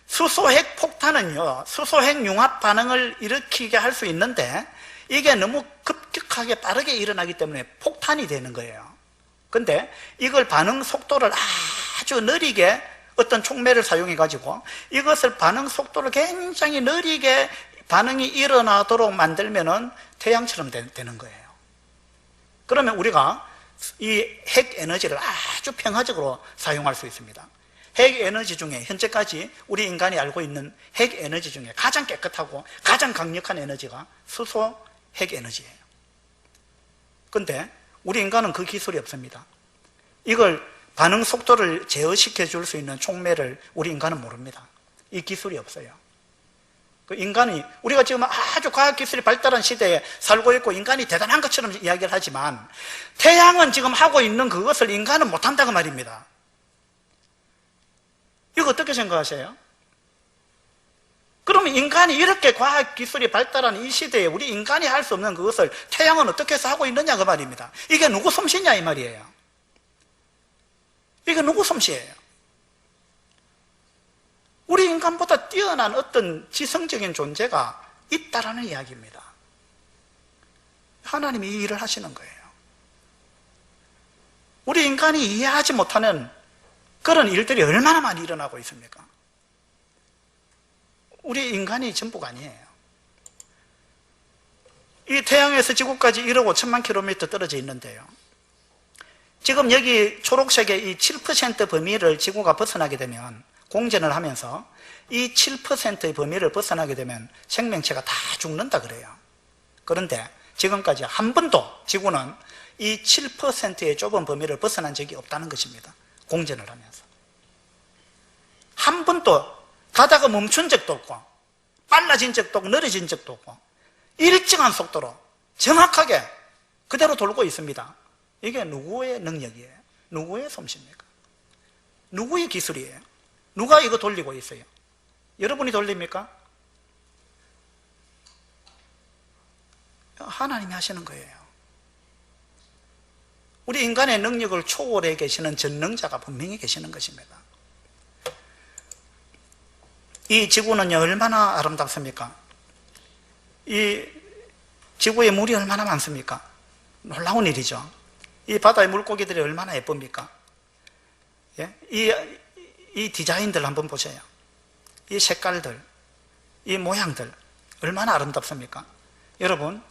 수소핵 폭탄은요, 수소핵 융합 반응을 일으키게 할 수 있는데 이게 너무 급격하게 빠르게 일어나기 때문에 폭탄이 되는 거예요. 근데 이걸 반응 속도를 아주 느리게 어떤 촉매를 사용해 가지고 이것을 반응 속도를 굉장히 느리게 반응이 일어나도록 만들면은 태양처럼 되는 거예요. 그러면 우리가 이 핵 에너지를 아주 평화적으로 사용할 수 있습니다. 핵 에너지 중에 현재까지 우리 인간이 알고 있는 핵 에너지 중에 가장 깨끗하고 가장 강력한 에너지가 수소 핵 에너지예요. 근데 우리 인간은 그 기술이 없습니다. 이걸 반응 속도를 제어시켜 줄 수 있는 촉매를 우리 인간은 모릅니다. 이 기술이 없어요. 그 인간이, 우리가 지금 아주 과학기술이 발달한 시대에 살고 있고 인간이 대단한 것처럼 이야기를 하지만 태양은 지금 하고 있는 그것을 인간은 못한다고 말입니다. 이거 어떻게 생각하세요? 그러면 인간이 이렇게 과학기술이 발달한 이 시대에 우리 인간이 할 수 없는 그것을 태양은 어떻게 해서 하고 있느냐 그 말입니다. 이게 누구 솜씨냐 이 말이에요. 이게 누구 솜씨예요? 우리 인간보다 뛰어난 어떤 지성적인 존재가 있다라는 이야기입니다. 하나님이 이 일을 하시는 거예요. 우리 인간이 이해하지 못하는 그런 일들이 얼마나 많이 일어나고 있습니까? 우리 인간이 전부가 아니에요. 이 태양에서 지구까지 1억 5천만 킬로미터 떨어져 있는데요, 지금 여기 초록색의 이 7% 범위를 지구가 벗어나게 되면, 공전을 하면서 이 7%의 범위를 벗어나게 되면 생명체가 다 죽는다 그래요. 그런데 지금까지 한 번도 지구는 이 7%의 좁은 범위를 벗어난 적이 없다는 것입니다. 공전을 하면서 한 번도 가다가 멈춘 적도 없고 빨라진 적도 없고 느려진 적도 없고 일정한 속도로 정확하게 그대로 돌고 있습니다. 이게 누구의 능력이에요? 누구의 솜씨입니까? 누구의 기술이에요? 누가 이거 돌리고 있어요? 여러분이 돌립니까? 하나님이 하시는 거예요. 우리 인간의 능력을 초월해 계시는 전능자가 분명히 계시는 것입니다. 이 지구는요, 얼마나 아름답습니까? 이 지구에 물이 얼마나 많습니까? 놀라운 일이죠. 이 바다의 물고기들이 얼마나 예쁩니까? 예? 이 디자인들 한번 보세요. 이 색깔들, 이 모양들 얼마나 아름답습니까? 여러분,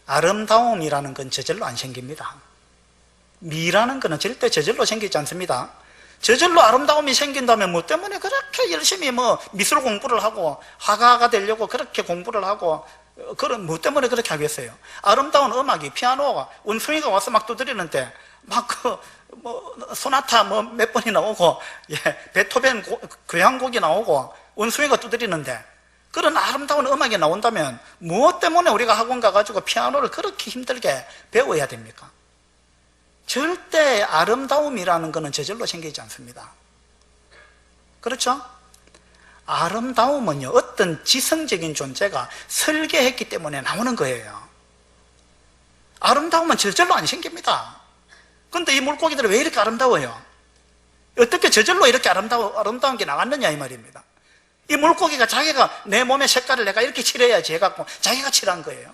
아름다움이라는 건 저절로 안 생깁니다. 미라는 것은 절대 저절로 생기지 않습니다. 저절로 아름다움이 생긴다면 뭐 때문에 그렇게 열심히 미술 공부를 하고 화가가 되려고 그렇게 공부를 하고 그런 뭐 때문에 그렇게 하겠어요? 아름다운 음악이, 피아노가 원숭이가 와서 막 두드리는데 막 소나타 몇 번이 나오고, 베토벤 교향곡이 나오고 원숭이가 두드리는데 그런 아름다운 음악이 나온다면 무엇 때문에 우리가 학원 가가지고 피아노를 그렇게 힘들게 배워야 됩니까? 절대 아름다움이라는 것은 저절로 생기지 않습니다. 그렇죠? 아름다움은요, 어떤 지성적인 존재가 설계했기 때문에 나오는 거예요. 아름다움은 저절로 안 생깁니다. 그런데 이 물고기들은 왜 이렇게 아름다워요? 어떻게 저절로 이렇게 아름다운 게 나왔느냐 이 말입니다. 이 물고기가 자기가 내 몸의 색깔을 내가 이렇게 칠해야지 해갖고 자기가 칠한 거예요.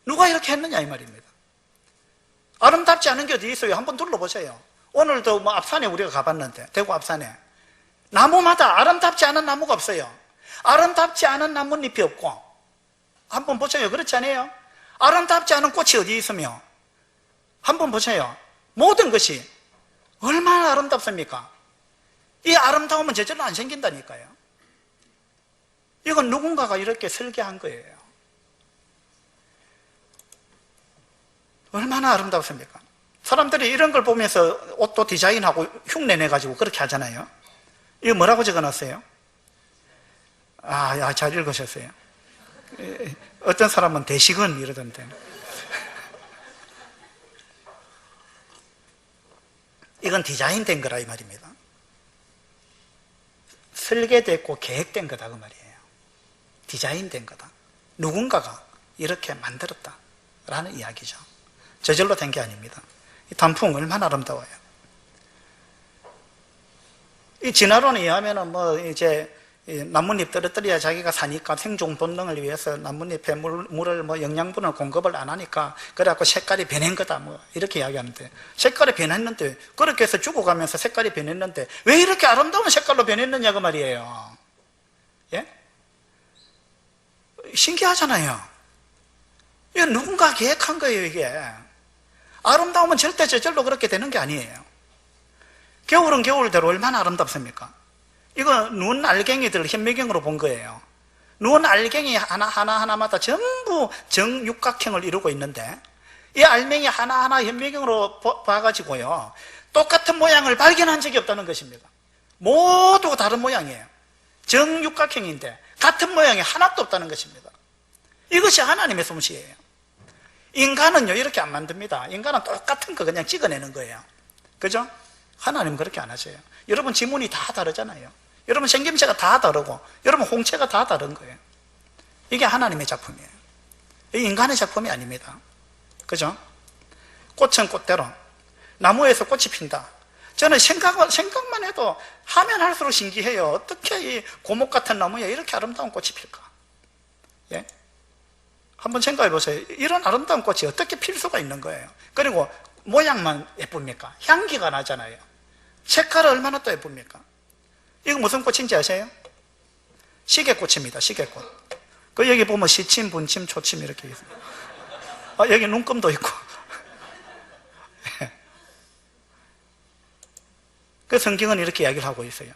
누가 이렇게 했느냐 이 말입니다. 아름답지 않은 게 어디 있어요? 한번 둘러보세요. 오늘도 앞산에 우리가 가봤는데, 대구 앞산에 나무마다 아름답지 않은 나무가 없어요. 아름답지 않은 나뭇잎이 없고, 한번 보세요. 그렇지 않아요? 아름답지 않은 꽃이 어디 있으며, 한번 보세요. 모든 것이 얼마나 아름답습니까? 이 아름다움은 저절로 안 생긴다니까요. 이건 누군가가 이렇게 설계한 거예요. 얼마나 아름답습니까? 사람들이 이런 걸 보면서 옷도 디자인하고 흉내내가지고 그렇게 하잖아요. 이거 뭐라고 적어놨어요? 잘 읽으셨어요. 어떤 사람은 대식은 이러던데. 이건 디자인된 거라 이 말입니다. 설계됐고 계획된 거다 그 말이에요. 디자인된 거다. 누군가가 이렇게 만들었다 라는 이야기죠. 저절로 된 게 아닙니다. 이 단풍 얼마나 아름다워요. 이 진화론에 의하면은 뭐 이제 나뭇잎 떨어뜨려야 자기가 사니까 생존 본능을 위해서 나뭇잎에 물을 뭐 영양분을 공급을 안 하니까 그래갖고 색깔이 변한 거다 뭐 이렇게 이야기하는데, 색깔이 변했는데, 그렇게 해서 죽어가면서 색깔이 변했는데 왜 이렇게 아름다운 색깔로 변했느냐고 말이에요. 예? 신기하잖아요. 이거 누군가 계획한 거예요. 이게 아름다우면 절대 저절로 그렇게 되는 게 아니에요. 겨울은 겨울대로 얼마나 아름답습니까? 이거 눈 알갱이들 현미경으로 본 거예요. 눈 알갱이 하나마다 전부 정육각형을 이루고 있는데, 이 알맹이 하나하나 현미경으로 봐가지고요, 똑같은 모양을 발견한 적이 없다는 것입니다. 모두 다른 모양이에요. 정육각형인데 같은 모양이 하나도 없다는 것입니다. 이것이 하나님의 솜씨예요. 인간은요 이렇게 안 만듭니다. 인간은 똑같은 거 그냥 찍어내는 거예요. 그죠? 하나님은 그렇게 안 하세요. 여러분 지문이 다 다르잖아요. 여러분 생김새가 다 다르고 여러분 홍채가 다 다른 거예요. 이게 하나님의 작품이에요. 이 인간의 작품이 아닙니다. 그죠? 꽃은 꽃대로, 나무에서 꽃이 핀다. 저는 생각만 해도 하면 할수록 신기해요. 어떻게 이 고목 같은 나무에 이렇게 아름다운 꽃이 필까? 예? 한번 생각해 보세요. 이런 아름다운 꽃이 어떻게 필 수가 있는 거예요? 그리고 모양만 예쁩니까? 향기가 나잖아요. 색깔은 얼마나 또 예쁩니까? 이거 무슨 꽃인지 아세요? 시계꽃입니다. 시계꽃. 그 여기 보면 시침, 분침, 초침 이렇게 있어요. 아, 여기 눈금도 있고. 그 성경은 이렇게 이야기를 하고 있어요.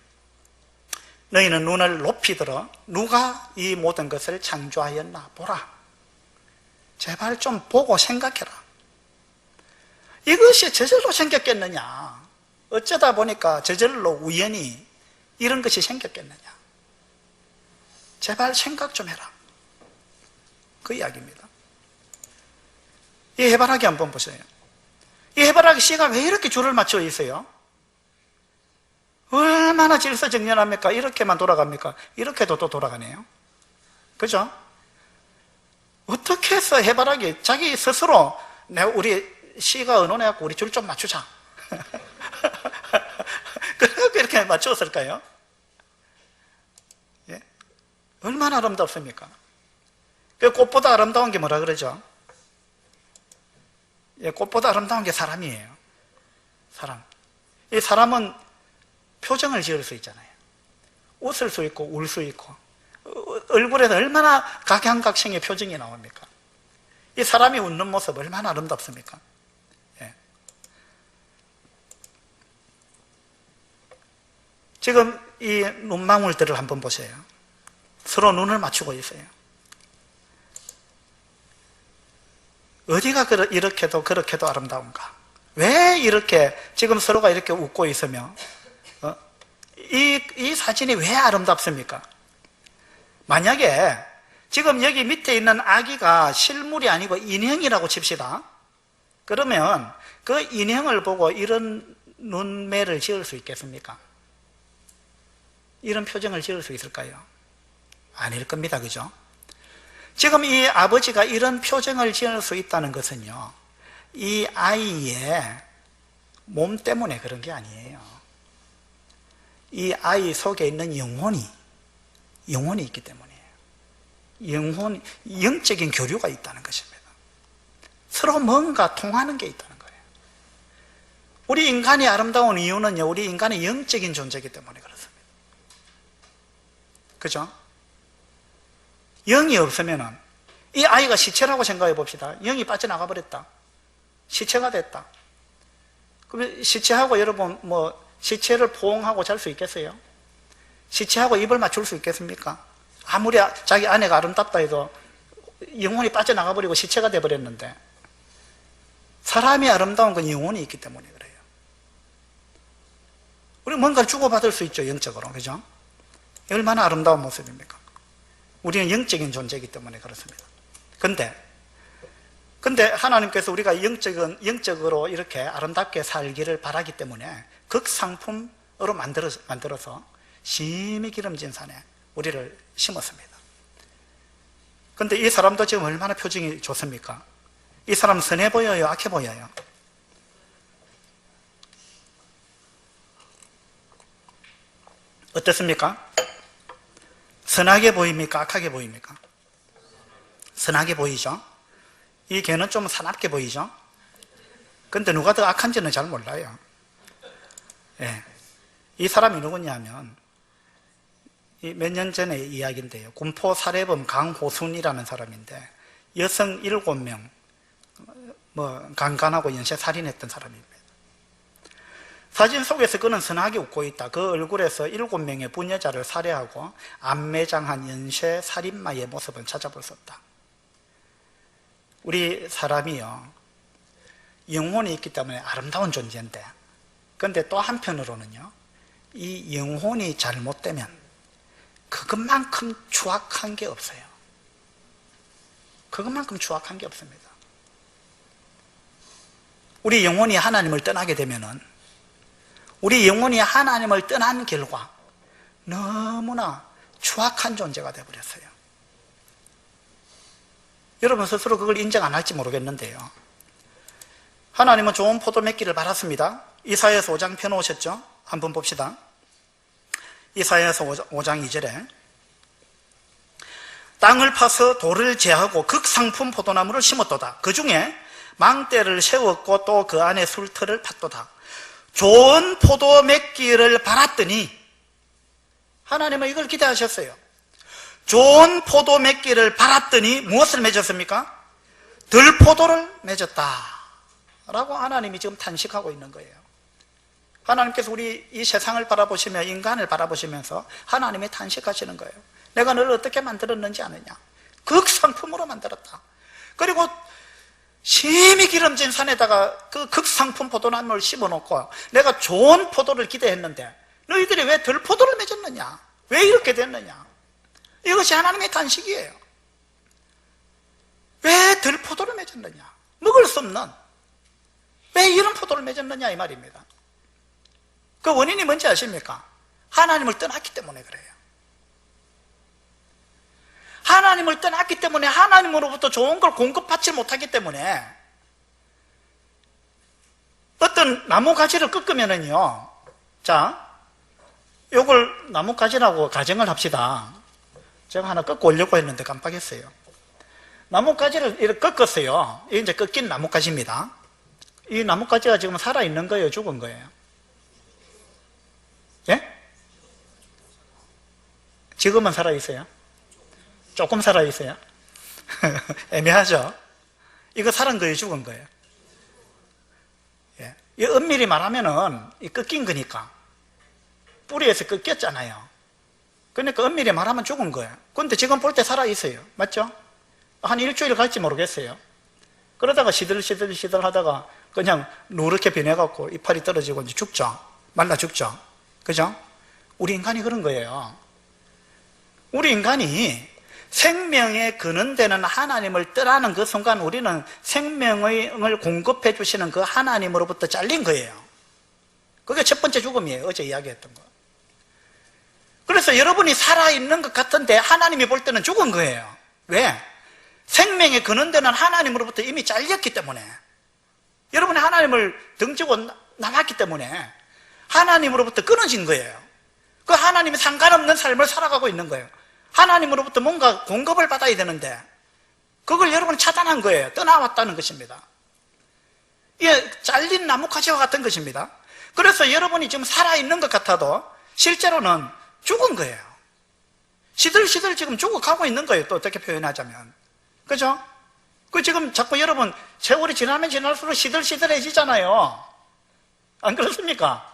너희는 눈을 높이 들어 누가 이 모든 것을 창조하였나 보라. 제발 좀 보고 생각해라. 이것이 저절로 생겼겠느냐? 어쩌다 보니까 저절로 우연히 이런 것이 생겼겠느냐? 제발 생각 좀 해라. 그 이야기입니다. 이 해바라기 한번 보세요. 이 해바라기 씨가 왜 이렇게 줄을 맞춰 있어요? 얼마나 질서정연합니까? 이렇게만 돌아갑니까? 이렇게도 또 돌아가네요. 그죠? 어떻게 해서 해바라기 자기 스스로 우리 씨가 의논해갖고 우리 줄 좀 맞추자. 그래서 이렇게 맞추었을까요? 예? 얼마나 아름답습니까? 그 꽃보다 아름다운 게 뭐라 그러죠? 예, 꽃보다 아름다운 게 사람이에요. 사람. 이 사람은 표정을 지을 수 있잖아요. 웃을 수 있고 울 수 있고, 얼굴에서 얼마나 각양각색의 표정이 나옵니까? 이 사람이 웃는 모습 얼마나 아름답습니까? 예. 지금 이 눈망울들을 한번 보세요. 서로 눈을 맞추고 있어요. 어디가 이렇게도 그렇게도 아름다운가? 왜 이렇게 지금 서로가 이렇게 웃고 있으며 이 사진이 왜 아름답습니까? 만약에 지금 여기 밑에 있는 아기가 실물이 아니고 인형이라고 칩시다. 그러면 그 인형을 보고 이런 눈매를 지을 수 있겠습니까? 이런 표정을 지을 수 있을까요? 아닐 겁니다. 그죠? 지금 이 아버지가 이런 표정을 지을 수 있다는 것은요, 이 아이의 몸 때문에 그런 게 아니에요. 이 아이 속에 있는 영혼이 있기 때문이에요. 영적인 교류가 있다는 것입니다. 서로 뭔가 통하는 게 있다는 거예요. 우리 인간이 아름다운 이유는요, 우리 인간의 영적인 존재이기 때문에 그렇습니다. 그죠? 영이 없으면은, 이 아이가 시체라고 생각해 봅시다. 영이 빠져나가 버렸다. 시체가 됐다. 그럼 시체하고 여러분 시체를 포옹하고 잘 수 있겠어요? 시체하고 입을 맞출 수 있겠습니까? 아무리 자기 아내가 아름답다 해도 영혼이 빠져나가 버리고 시체가 돼 버렸는데, 사람이 아름다운 건 영혼이 있기 때문에 그래요. 우리 뭔가를 주고받을 수 있죠, 영적으로. 그죠? 얼마나 아름다운 모습입니까? 우리는 영적인 존재이기 때문에 그렇습니다. 근데 하나님께서 우리가 영적으로 이렇게 아름답게 살기를 바라기 때문에 극상품으로 만들어서 심히 기름진 산에 우리를 심었습니다. 근데 이 사람도 지금 얼마나 표정이 좋습니까? 이 사람 선해 보여요? 악해 보여요? 어떻습니까? 선하게 보입니까? 악하게 보입니까? 선하게 보이죠? 이 개는 좀 사납게 보이죠? 근데 누가 더 악한지는 잘 몰라요. 예. 이 사람이 누구냐면, 몇 년 전의 이야기인데요. 군포 살해범 강호순이라는 사람인데, 여성 7명, 강간하고 연쇄 살인했던 사람입니다. 사진 속에서 그는 선하게 웃고 있다. 그 얼굴에서 7명의 부녀자를 살해하고 암매장한 연쇄 살인마의 모습은 찾아볼 수 없다. 우리 사람이요, 영혼이 있기 때문에 아름다운 존재인데, 그런데 또 한편으로는요, 이 영혼이 잘못되면 그것만큼 추악한 게 없어요. 그것만큼 추악한 게 없습니다. 우리 영혼이 하나님을 떠나게 되면은, 우리 영혼이 하나님을 떠난 결과 너무나 추악한 존재가 되어버렸어요. 여러분 스스로 그걸 인정 안 할지 모르겠는데요, 하나님은 좋은 포도 맺기를 바랐습니다. 이사야서 5장 펴놓으셨죠? 한번 봅시다. 이사야서 5장 2절에 땅을 파서 돌을 제하고 극상품 포도나무를 심었도다. 그 중에 망대를 세웠고 또 그 안에 술터를 팠도다. 좋은 포도 맺기를 바랐더니, 하나님은 이걸 기대하셨어요. 좋은 포도 맺기를 바랐더니 무엇을 맺었습니까? 들포도를 맺었다 라고 하나님이 지금 탄식하고 있는 거예요. 하나님께서 우리 이 세상을 바라보시며 인간을 바라보시면서 하나님이 탄식하시는 거예요. 내가 너를 어떻게 만들었는지 아느냐? 극상품으로 만들었다. 그리고 심히 기름진 산에다가 그 극상품 포도나무를 심어놓고 내가 좋은 포도를 기대했는데 너희들이 왜 들포도를 맺었느냐? 왜 이렇게 됐느냐? 이것이 하나님의 탄식이에요. 왜 들포도를 맺었느냐? 먹을 수 없는, 왜 이런 포도를 맺었느냐 이 말입니다. 그 원인이 뭔지 아십니까? 하나님을 떠났기 때문에 그래요. 하나님을 떠났기 때문에, 하나님으로부터 좋은 걸 공급받지 못하기 때문에, 어떤 나무 가지를 꺾으면은요, 자, 요걸 나무 가지라고 가정을 합시다. 제가 하나 꺾고 오려고 했는데 깜빡했어요. 나무 가지를 이렇게 꺾었어요. 이게 이제 꺾인 나무 가지입니다. 이 나무 가지가 지금 살아있는 거예요? 죽은 거예요? 예? 지금은 살아있어요? 조금 살아있어요? 애매하죠? 이거 살은 거예요? 죽은 거예요? 예. 이 엄밀히 말하면은 이 꺾인 거니까 뿌리에서 꺾였잖아요. 그러니까 엄밀히 말하면 죽은 거예요. 그런데 지금 볼 때 살아있어요. 맞죠? 한 일주일 갈지 모르겠어요. 그러다가 시들시들 하다가 그냥 누렇게 변해갖고 이파리 떨어지고 이제 죽죠. 말라 죽죠. 그죠? 우리 인간이 그런 거예요. 우리 인간이 생명의 근원되는 하나님을 떠나는 그 순간 우리는 생명을 공급해 주시는 그 하나님으로부터 잘린 거예요. 그게 첫 번째 죽음이에요. 어제 이야기했던 거. 그래서 여러분이 살아있는 것 같은데 하나님이 볼 때는 죽은 거예요. 왜? 생명의 근원되는 하나님으로부터 이미 잘렸기 때문에, 여러분이 하나님을 등지고 남았기 때문에 하나님으로부터 끊어진 거예요. 그 하나님이 상관없는 삶을 살아가고 있는 거예요. 하나님으로부터 뭔가 공급을 받아야 되는데 그걸 여러분이 차단한 거예요. 떠나왔다는 것입니다. 이게 잘린 나뭇가지와 같은 것입니다. 그래서 여러분이 지금 살아있는 것 같아도 실제로는 죽은 거예요. 시들시들 지금 죽어가고 있는 거예요. 또 어떻게 표현하자면. 그죠? 그 지금 자꾸 여러분 세월이 지나면 지날수록 시들시들해지잖아요. 안 그렇습니까?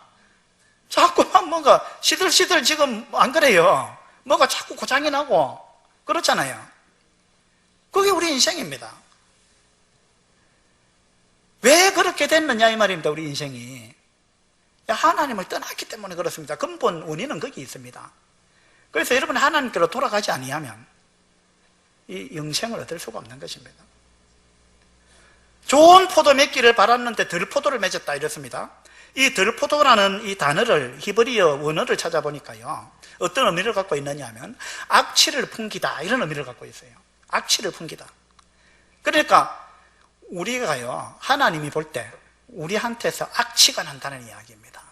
자꾸만 뭔가 시들시들 지금 안 그래요. 뭐가 자꾸 고장이 나고 그렇잖아요. 그게 우리 인생입니다. 왜 그렇게 됐느냐 이 말입니다. 우리 인생이 하나님을 떠났기 때문에 그렇습니다. 근본 원인은 거기 있습니다. 그래서 여러분 하나님께로 돌아가지 아니하면 이 영생을 얻을 수가 없는 것입니다. 좋은 포도 맺기를 바랐는데 들포도를 맺었다 이렇습니다. 이 들포도라는 이 단어를, 히브리어 원어를 찾아보니까요, 어떤 의미를 갖고 있느냐 하면 악취를 풍기다 이런 의미를 갖고 있어요. 악취를 풍기다. 그러니까 우리가요, 하나님이 볼 때 우리한테서 악취가 난다는 이야기입니다.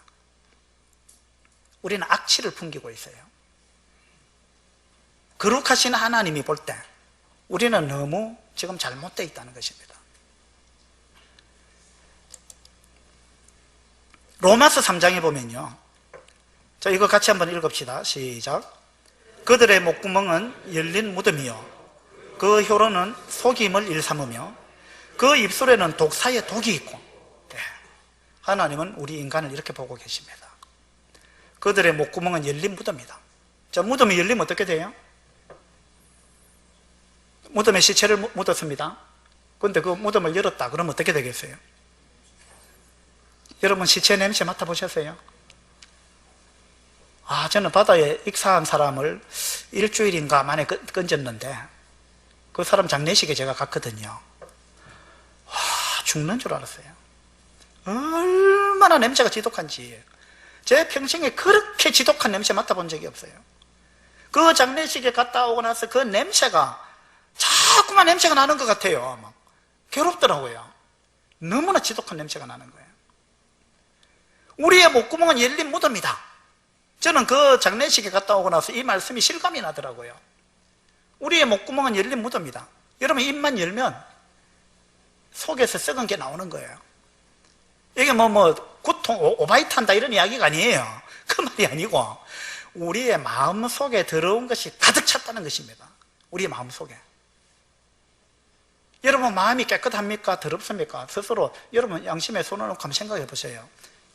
우리는 악취를 풍기고 있어요. 거룩하신 하나님이 볼 때 우리는 너무 지금 잘못되어 있다는 것입니다. 로마서 3장에 보면요, 자, 이거 같이 한번 읽읍시다. 시작. 그들의 목구멍은 열린 무덤이요 그 혀로는 속임을 일삼으며 그 입술에는 독사의 독이 있고. 네. 하나님은 우리 인간을 이렇게 보고 계십니다. 그들의 목구멍은 열린 무덤이다. 자, 무덤이 열리면 어떻게 돼요? 무덤에 시체를 묻었습니다. 그런데 그 무덤을 열었다 그러면 어떻게 되겠어요? 여러분 시체 냄새 맡아보셨어요? 저는 바다에 익사한 사람을 일주일인가 만에 건졌는데 그 사람 장례식에 제가 갔거든요. 죽는 줄 알았어요. 얼마나 냄새가 지독한지. 제 평생에 그렇게 지독한 냄새 맡아본 적이 없어요. 그 장례식에 갔다 오고 나서 그 냄새가 자꾸만 냄새가 나는 것 같아요. 막 괴롭더라고요. 너무나 지독한 냄새가 나는 거예요. 우리의 목구멍은 열린 무덤이다. 저는 그 장례식에 갔다 오고 나서 이 말씀이 실감이 나더라고요. 우리의 목구멍은 열린 무덤이다. 여러분 입만 열면 속에서 썩은 게 나오는 거예요. 이게 고통, 오바이트 한다 이런 이야기가 아니에요. 그 말이 아니고 우리의 마음 속에 들어온 것이 가득 찼다는 것입니다. 우리의 마음 속에. 여러분 마음이 깨끗합니까? 더럽습니까? 스스로 여러분 양심에 손을 놓고 한번 생각해 보세요.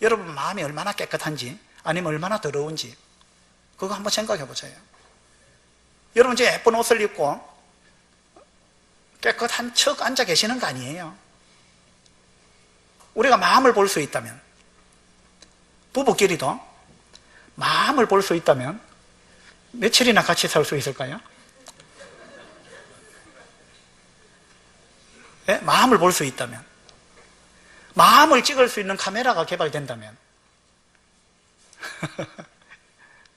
여러분 마음이 얼마나 깨끗한지 아니면 얼마나 더러운지 그거 한번 생각해 보세요. 여러분 지금 예쁜 옷을 입고 깨끗한 척 앉아 계시는 거 아니에요? 우리가 마음을 볼 수 있다면, 부부끼리도 마음을 볼 수 있다면 며칠이나 같이 살 수 있을까요? 네? 마음을 볼 수 있다면, 마음을 찍을 수 있는 카메라가 개발된다면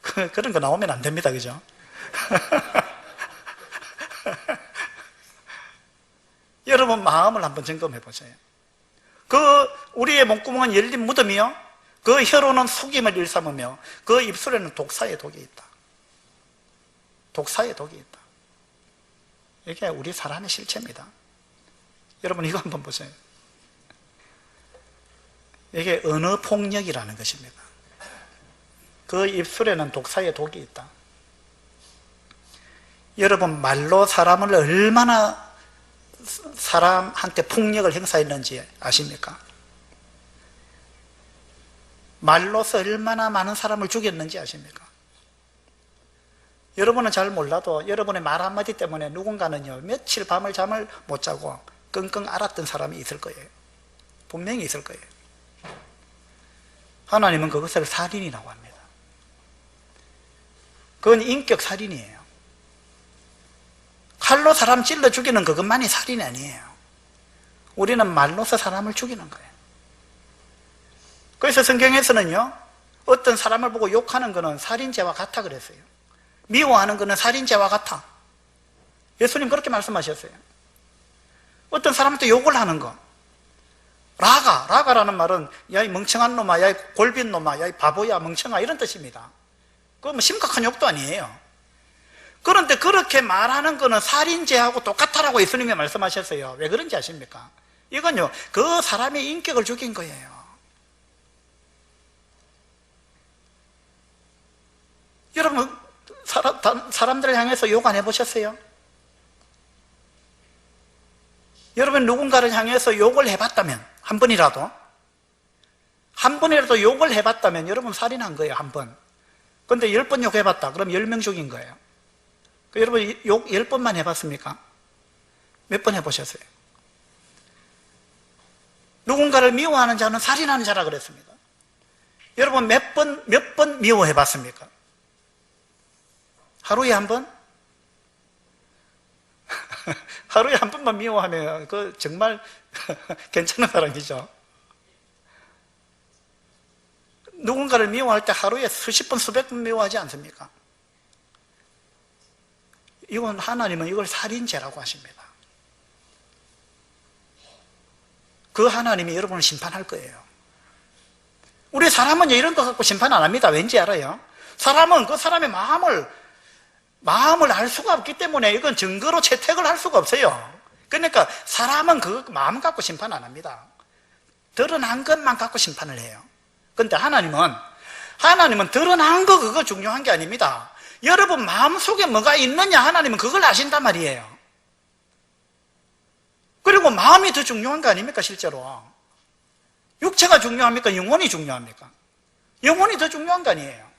그런 거 나오면 안 됩니다. 그죠? 여러분 마음을 한번 점검해 보세요. 우리의 목구멍은 열린 무덤이요 그 혀로는 속임을 일삼으며 그 입술에는 독사의 독이 있다. 독사의 독이 있다. 이게 우리 사람의 실체입니다. 여러분 이거 한번 보세요. 이게 언어 폭력이라는 것입니다. 그 입술에는 독사의 독이 있다. 여러분 말로 사람을 얼마나 사람한테 폭력을 행사했는지 아십니까? 말로서 얼마나 많은 사람을 죽였는지 아십니까? 여러분은 잘 몰라도 여러분의 말 한마디 때문에 누군가는요 며칠 밤을 잠을 못 자고 끙끙 앓았던 사람이 있을 거예요. 분명히 있을 거예요. 하나님은 그것을 살인이라고 합니다. 그건 인격 살인이에요. 칼로 사람 찔러 죽이는 그것만이 살인이 아니에요. 우리는 말로서 사람을 죽이는 거예요. 그래서 성경에서는요 어떤 사람을 보고 욕하는 것은 살인죄와 같아 그랬어요. 미워하는 것은 살인죄와 같아. 예수님 그렇게 말씀하셨어요. 어떤 사람한테 욕을 하는 거, 라가라는 말은 야 이 멍청한 놈아, 야 이 골빈 놈아, 야 이 바보야 멍청아 이런 뜻입니다. 그건 심각한 욕도 아니에요. 그런데 그렇게 말하는 거는 살인죄하고 똑같다라고 예수님이 말씀하셨어요. 왜 그런지 아십니까? 이건요 그 사람의 인격을 죽인 거예요. 여러분 사람들을 향해서 욕 안 해보셨어요? 여러분 누군가를 향해서 욕을 해봤다면 한 번이라도 욕을 해봤다면 여러분 살인한 거예요. 한 번. 그런데 10번 욕해봤다 그럼 10명 죽인 거예요. 여러분 욕 10번만 해봤습니까? 몇 번 해보셨어요? 누군가를 미워하는 자는 살인하는 자라 그랬습니다. 여러분 몇 번 미워해봤습니까? 하루에 한 번? 하루에 한 번만 미워하면 그 정말 괜찮은 사람이죠. 누군가를 미워할 때 하루에 수십 번 수백 번 미워하지 않습니까? 하나님은 이걸 살인죄라고 하십니다. 그 하나님이 여러분을 심판할 거예요. 우리 사람은 이런 거 갖고 심판 안 합니다. 왠지 알아요? 사람은 그 사람의 마음을 알 수가 없기 때문에 이건 증거로 채택을 할 수가 없어요. 그러니까 사람은 그 마음 갖고 심판 안 합니다. 드러난 것만 갖고 심판을 해요. 그런데 하나님은 드러난 거 그거 중요한 게 아닙니다. 여러분 마음속에 뭐가 있느냐 하나님은 그걸 아신단 말이에요. 그리고 마음이 더 중요한 거 아닙니까 실제로? 육체가 중요합니까? 영혼이 중요합니까? 영혼이 더 중요한 거 아니에요.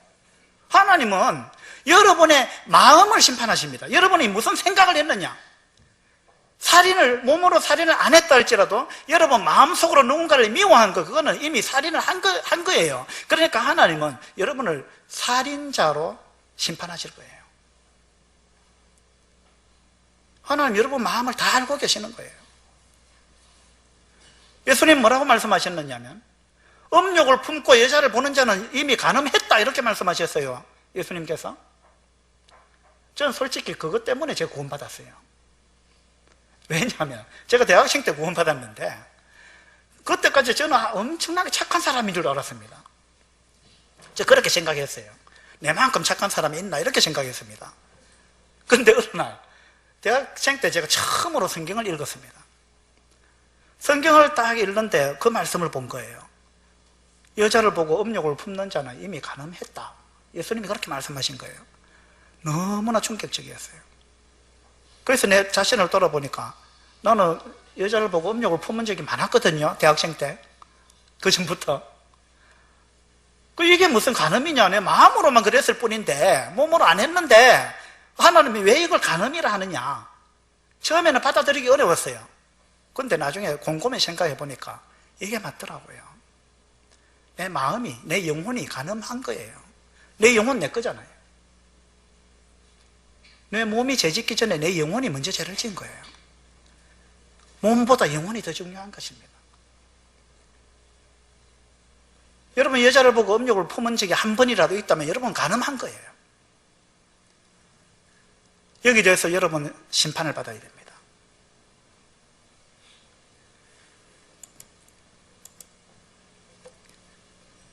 하나님은 여러분의 마음을 심판하십니다. 여러분이 무슨 생각을 했느냐? 몸으로 살인을 안 했다 할지라도 여러분 마음속으로 누군가를 미워한 거 그거는 이미 살인을 한 거예요. 그러니까 하나님은 여러분을 살인자로 심판하실 거예요. 하나님 여러분 마음을 다 알고 계시는 거예요. 예수님 뭐라고 말씀하셨느냐면 음욕을 품고 여자를 보는 자는 이미 간음했다 이렇게 말씀하셨어요. 예수님께서. 저는 솔직히 그것 때문에 제가 구원받았어요. 왜냐하면 제가 대학생 때 구원받았는데 그때까지 저는 엄청나게 착한 사람인 줄 알았습니다. 저 그렇게 생각했어요. 내만큼 착한 사람이 있나 이렇게 생각했습니다. 그런데 어느 날 대학생 때 제가 처음으로 성경을 읽었습니다. 성경을 딱 읽는데 그 말씀을 본 거예요. 여자를 보고 음욕을 품는 자는 이미 간음했다. 예수님이 그렇게 말씀하신 거예요. 너무나 충격적이었어요. 그래서 내 자신을 돌아보니까 나는 여자를 보고 음욕을 품은 적이 많았거든요. 대학생 때. 그 전부터. 이게 무슨 간음이냐. 내 마음으로만 그랬을 뿐인데 몸으로 안 했는데 하나님이 왜 이걸 간음이라 하느냐. 처음에는 받아들이기 어려웠어요. 그런데 나중에 곰곰이 생각해 보니까 이게 맞더라고요. 내 마음이, 내 영혼이 간음한 거예요. 내 영혼 내 거잖아요. 내 몸이 죄 짓기 전에 내 영혼이 먼저 죄를 지은 거예요. 몸보다 영혼이 더 중요한 것입니다. 여러분 여자를 보고 음욕을 품은 적이 한 번이라도 있다면 여러분 간음한 거예요. 여기 대해서 여러분 심판을 받아야 됩니다.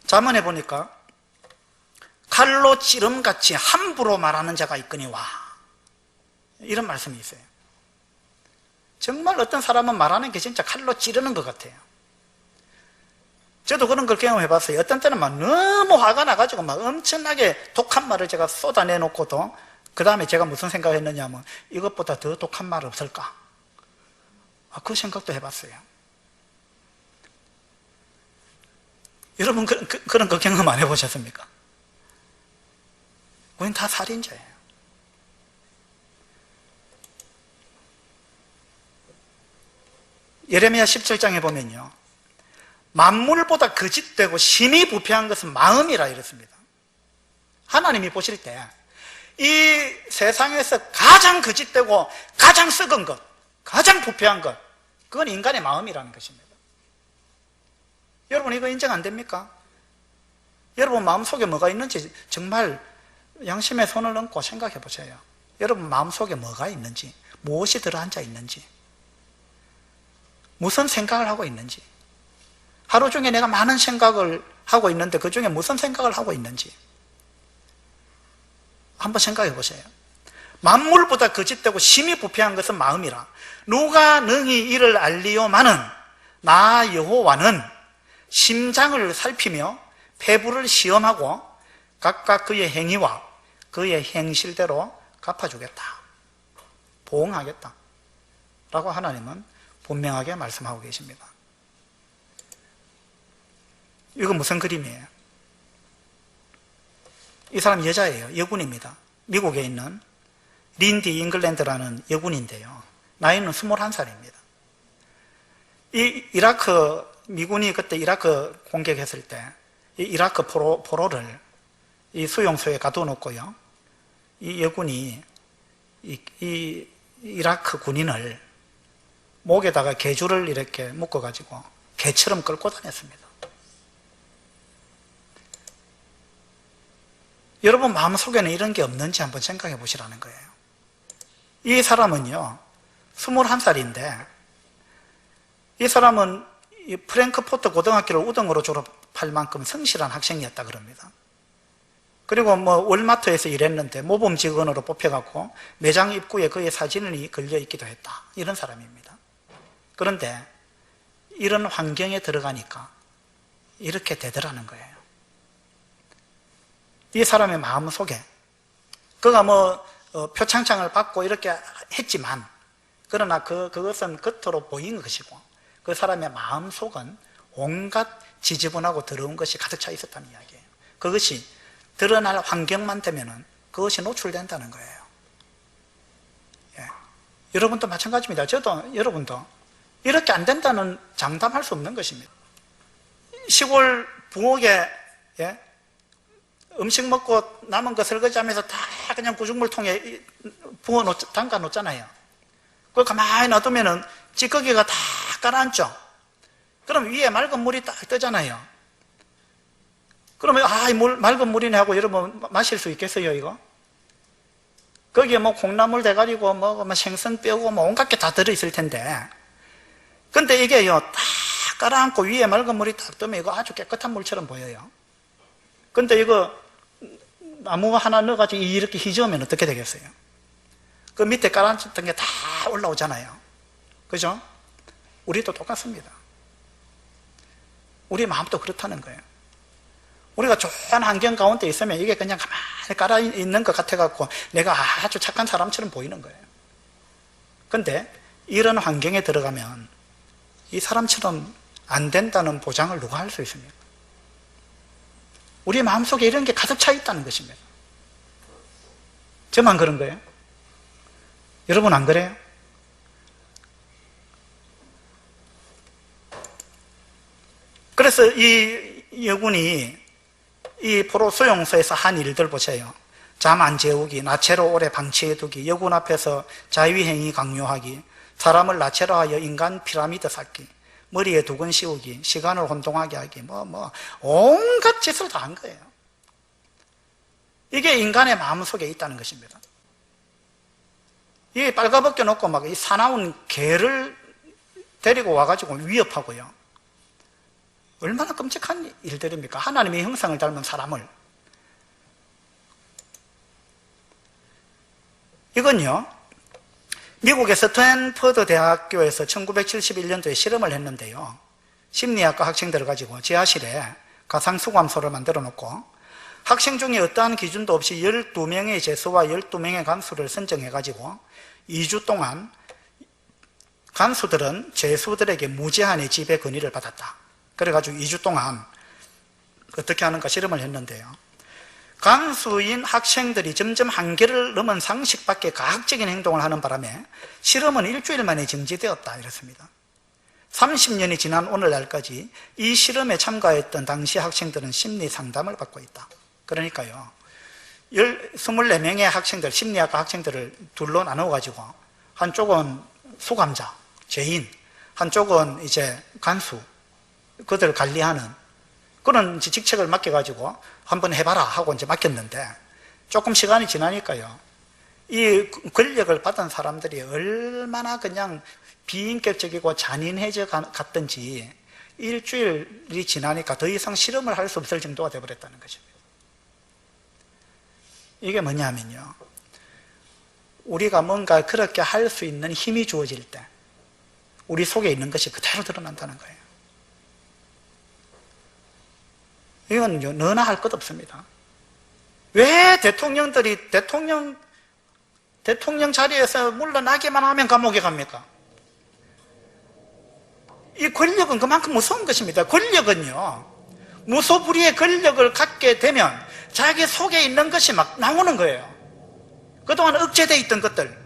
잠언에 보니까 칼로 찌름같이 함부로 말하는 자가 있거니와 이런 말씀이 있어요. 정말 어떤 사람은 말하는 게 진짜 칼로 찌르는 것 같아요. 저도 그런 걸 경험해봤어요. 어떤 때는 막 너무 화가 나가지고 막 엄청나게 독한 말을 제가 쏟아내놓고도 그 다음에 제가 무슨 생각을 했느냐 하면 이것보다 더 독한 말 없을까? 그 생각도 해봤어요. 여러분 그런 거 경험 안 해보셨습니까? 우린 다 살인자예요. 예레미야 17장에 보면요 만물보다 거짓되고 심히 부패한 것은 마음이라 이랬습니다. 하나님이 보실 때 이 세상에서 가장 거짓되고 가장 썩은 것, 가장 부패한 것, 그건 인간의 마음이라는 것입니다. 여러분 이거 인정 안 됩니까? 여러분 마음속에 뭐가 있는지 정말 양심에 손을 얹고 생각해 보세요. 여러분 마음속에 뭐가 있는지, 무엇이 들어앉아 있는지, 무슨 생각을 하고 있는지, 하루 중에 내가 많은 생각을 하고 있는데 그 중에 무슨 생각을 하고 있는지 한번 생각해 보세요. 만물보다 거짓되고 심히 부패한 것은 마음이라. 누가 능히 이를 알리요마는 나 여호와는 심장을 살피며 폐부를 시험하고 각각 그의 행위와 그의 행실대로 갚아주겠다, 보응하겠다 라고 하나님은 분명하게 말씀하고 계십니다. 이거 무슨 그림이에요? 이 사람 여자예요. 여군입니다. 미국에 있는 린디 잉글랜드라는 여군인데요. 나이는 21살입니다. 이 이라크 미군이 그때 이라크 공격했을 때 이 이라크 포로를 이 수용소에 가둬놓고요. 이 여군이 이 이라크 군인을 목에다가 개줄을 이렇게 묶어가지고 개처럼 끌고 다녔습니다. 여러분 마음속에는 이런 게 없는지 한번 생각해 보시라는 거예요. 이 사람은요 21살인데 이 사람은 이 프랭크포트 고등학교를 우등으로 졸업할 만큼 성실한 학생이었다 그럽니다. 그리고 뭐 월마트에서 일했는데 모범 직원으로 뽑혀갖고 매장 입구에 그의 사진이 걸려 있기도 했다. 이런 사람입니다. 그런데 이런 환경에 들어가니까 이렇게 되더라는 거예요. 이 사람의 마음 속에 그가 뭐 표창장을 받고 이렇게 했지만 그러나 그것은 겉으로 보인 것이고 그 사람의 마음 속은 온갖 지저분하고 더러운 것이 가득 차 있었다는 이야기예요. 그것이 드러날 환경만 되면은 그것이 노출된다는 거예요. 예. 여러분도 마찬가지입니다. 저도 여러분도 이렇게 안 된다는 장담할 수 없는 것입니다. 시골 부엌에 예? 음식 먹고 남은 거 설거지하면서 다 그냥 구죽물통에 담가 놓잖아요. 그걸 가만히 놔두면은 찌꺼기가 다 가라앉죠. 그럼 위에 맑은 물이 딱 뜨잖아요. 그러면 이 물 맑은 물이네 하고 여러분 마실 수 있겠어요 이거? 거기에 뭐 콩나물 대가리고 뭐 생선 뼈고 뭐 온갖 게 다 들어있을 텐데 근데 이게요 딱 깔아앉고 위에 맑은 물이 딱 뜨면 이거 아주 깨끗한 물처럼 보여요. 근데 이거 나무 하나 넣어가지고 이렇게 휘저으면 어떻게 되겠어요? 그 밑에 깔아앉았던 게 다 올라오잖아요. 그죠? 우리도 똑같습니다. 우리 마음도 그렇다는 거예요. 우리가 좋은 환경 가운데 있으면 이게 그냥 가만히 깔아 있는 것 같아갖고 내가 아주 착한 사람처럼 보이는 거예요. 근데 이런 환경에 들어가면 이 사람처럼 안 된다는 보장을 누가 할 수 있습니까? 우리 마음속에 이런 게 가득 차 있다는 것입니다. 저만 그런 거예요? 여러분 안 그래요? 그래서 이 여군이 이 포로 수용소에서 한 일들 보세요. 잠 안 재우기, 나체로 오래 방치해두기, 여군 앞에서 자위행위 강요하기, 사람을 나체로 하여 인간 피라미드 쌓기, 머리에 두건 씌우기, 시간을 혼동하게 하기, 온갖 짓을 다 한 거예요. 이게 인간의 마음속에 있다는 것입니다. 이 빨가벗겨 놓고 막 이 사나운 개를 데리고 와가지고 위협하고요. 얼마나 끔찍한 일들입니까? 하나님의 형상을 닮은 사람을. 이건요, 미국의 스탠퍼드 대학교에서 1971년도에 실험을 했는데요. 심리학과 학생들을 가지고 지하실에 가상수감소를 만들어 놓고 학생 중에 어떠한 기준도 없이 12명의 재수와 12명의 간수를 선정해 가지고 2주 동안 간수들은 재수들에게 무제한의 지배 권위를 받았다. 그래가지고 2주 동안 어떻게 하는가 실험을 했는데요. 간수인 학생들이 점점 한계를 넘은 상식 밖의 가학적인 행동을 하는 바람에 실험은 일주일 만에 정지되었다 이렇습니다. 30년이 지난 오늘날까지 이 실험에 참가했던 당시 학생들은 심리 상담을 받고 있다. 그러니까요, 24명의 학생들, 심리학과 학생들을 둘로 나눠가지고 한쪽은 수감자, 죄인, 한쪽은 이제 간수, 그들을 관리하는 그런 직책을 맡겨가지고 한번 해봐라 하고 이제 맡겼는데 조금 시간이 지나니까요, 이 권력을 받은 사람들이 얼마나 그냥 비인격적이고 잔인해져 갔던지 일주일이 지나니까 더 이상 실험을 할 수 없을 정도가 되어버렸다는 것입니다. 이게 뭐냐면요, 우리가 뭔가 그렇게 할 수 있는 힘이 주어질 때 우리 속에 있는 것이 그대로 드러난다는 거예요. 이건 너나 할 것 없습니다. 왜 대통령들이 대통령 자리에서 물러나기만 하면 감옥에 갑니까? 이 권력은 그만큼 무서운 것입니다. 권력은요, 무소불위의 권력을 갖게 되면 자기 속에 있는 것이 막 나오는 거예요. 그동안 억제되어 있던 것들.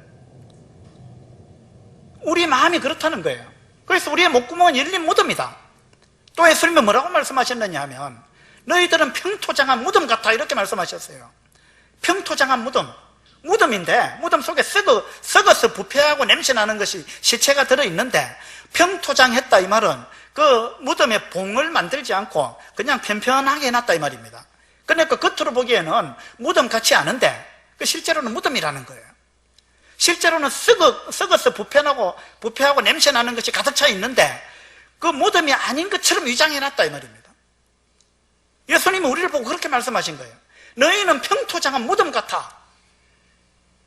우리 마음이 그렇다는 거예요. 그래서 우리의 목구멍은 열린 무덤이다. 또 예수님은 뭐라고 말씀하셨느냐 하면 너희들은 평토장한 무덤 같아 이렇게 말씀하셨어요. 평토장한 무덤. 무덤인데 무덤 속에 썩어서 부패하고 냄새나는 것이 시체가 들어있는데 평토장했다 이 말은 그 무덤에 봉을 만들지 않고 그냥 편편하게 해놨다 이 말입니다. 그러니까 겉으로 보기에는 무덤 같지 않은데 실제로는 무덤이라는 거예요. 실제로는 썩어서 부패하고 냄새나는 것이 가득 차 있는데 그 무덤이 아닌 것처럼 위장해놨다 이 말입니다. 예수님은 우리를 보고 그렇게 말씀하신 거예요. 너희는 평토장한 무덤 같아.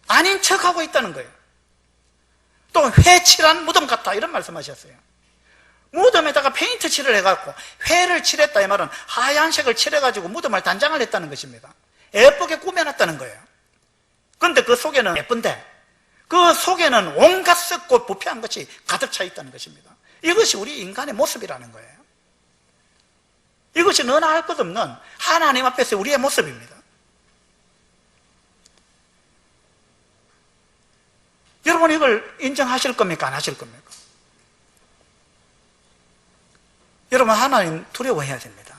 아닌 척하고 있다는 거예요. 또 회칠한 무덤 같아 이런 말씀하셨어요. 무덤에다가 페인트 칠을 해갖고 회를 칠했다 이 말은 하얀색을 칠해가지고 무덤을 단장을 했다는 것입니다. 예쁘게 꾸며놨다는 거예요. 그런데 그 속에는 예쁜데 그 속에는 온갖 썩고 부패한 것이 가득 차 있다는 것입니다. 이것이 우리 인간의 모습이라는 거예요. 이것이 너나 할 것 없는 하나님 앞에서 우리의 모습입니다. 여러분 이걸 인정하실 겁니까? 안 하실 겁니까? 여러분 하나님 두려워해야 됩니다.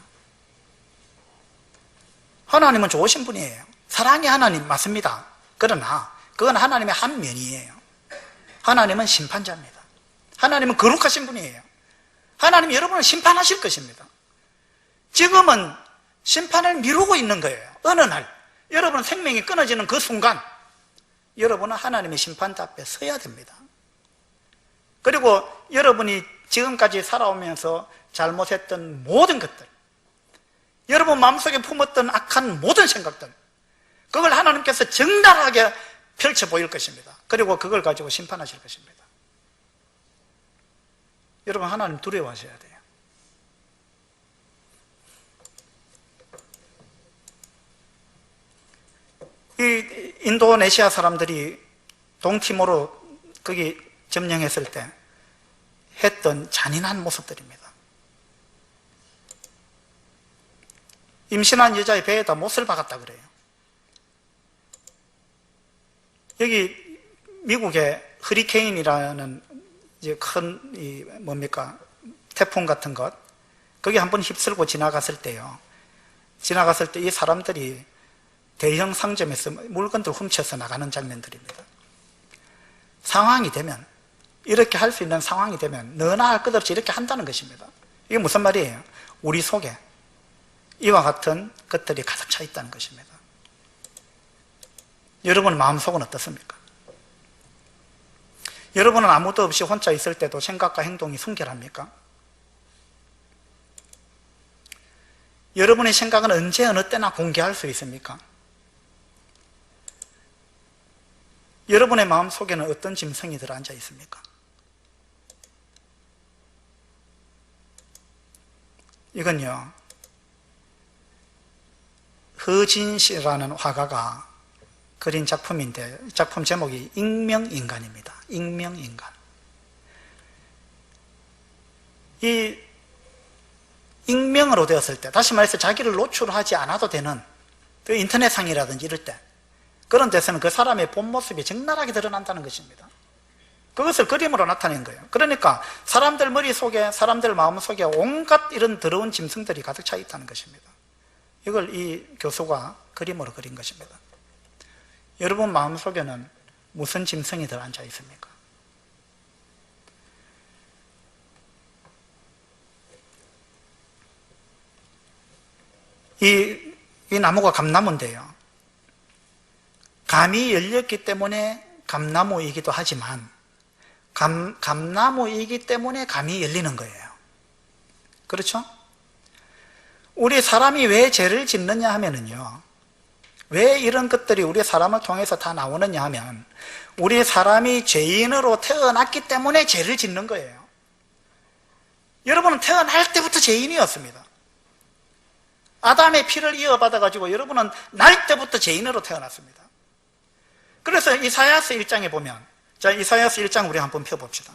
하나님은 좋으신 분이에요. 사랑의 하나님 맞습니다. 그러나 그건 하나님의 한 면이에요. 하나님은 심판자입니다. 하나님은 거룩하신 분이에요. 하나님이 여러분을 심판하실 것입니다. 지금은 심판을 미루고 있는 거예요. 어느 날 여러분 생명이 끊어지는 그 순간 여러분은 하나님의 심판대 앞에 서야 됩니다. 그리고 여러분이 지금까지 살아오면서 잘못했던 모든 것들, 여러분 마음속에 품었던 악한 모든 생각들, 그걸 하나님께서 적나라하게 펼쳐 보일 것입니다. 그리고 그걸 가지고 심판하실 것입니다. 여러분 하나님 두려워하셔야 돼요. 이 인도네시아 사람들이 동티모르 거기 점령했을 때 했던 잔인한 모습들입니다. 임신한 여자의 배에다 못을 박았다 그래요. 여기 미국의 허리케인이라는 이제 큰 뭡니까 태풍 같은 것, 거기 한번 휩쓸고 지나갔을 때요. 지나갔을 때 이 사람들이 대형 상점에서 물건들 훔쳐서 나가는 장면들입니다. 상황이 되면, 이렇게 할 수 있는 상황이 되면 너나 할 것 없이 이렇게 한다는 것입니다. 이게 무슨 말이에요? 우리 속에 이와 같은 것들이 가득 차 있다는 것입니다. 여러분 마음속은 어떻습니까? 여러분은 아무도 없이 혼자 있을 때도 생각과 행동이 순결합니까? 여러분의 생각은 언제 어느 때나 공개할 수 있습니까? 여러분의 마음속에는 어떤 짐승이 들어앉아 있습니까? 이건요, 허진 씨라는 화가가 그린 작품인데 작품 제목이 익명인간입니다. 익명인간. 이 익명으로 되었을 때, 다시 말해서 자기를 노출하지 않아도 되는 그 인터넷상이라든지 이럴 때, 그런 데서는 그 사람의 본 모습이 적나라하게 드러난다는 것입니다. 그것을 그림으로 나타낸 거예요. 그러니까 사람들 머릿속에, 사람들 마음속에 온갖 이런 더러운 짐승들이 가득 차 있다는 것입니다. 이걸 이 교수가 그림으로 그린 것입니다. 여러분 마음속에는 무슨 짐승이 들어앉아 있습니까? 이 나무가 감나무인데요, 감이 열렸기 때문에 감나무이기도 하지만 감나무이기 때문에 감이 열리는 거예요. 그렇죠? 우리 사람이 왜 죄를 짓느냐 하면은요, 왜 이런 것들이 우리 사람을 통해서 다 나오느냐 하면 우리 사람이 죄인으로 태어났기 때문에 죄를 짓는 거예요. 여러분은 태어날 때부터 죄인이었습니다. 아담의 피를 이어받아가지고 여러분은 날 때부터 죄인으로 태어났습니다. 그래서 이사야서 1장에 보면, 자, 이사야서 1장 우리 한번 펴봅시다.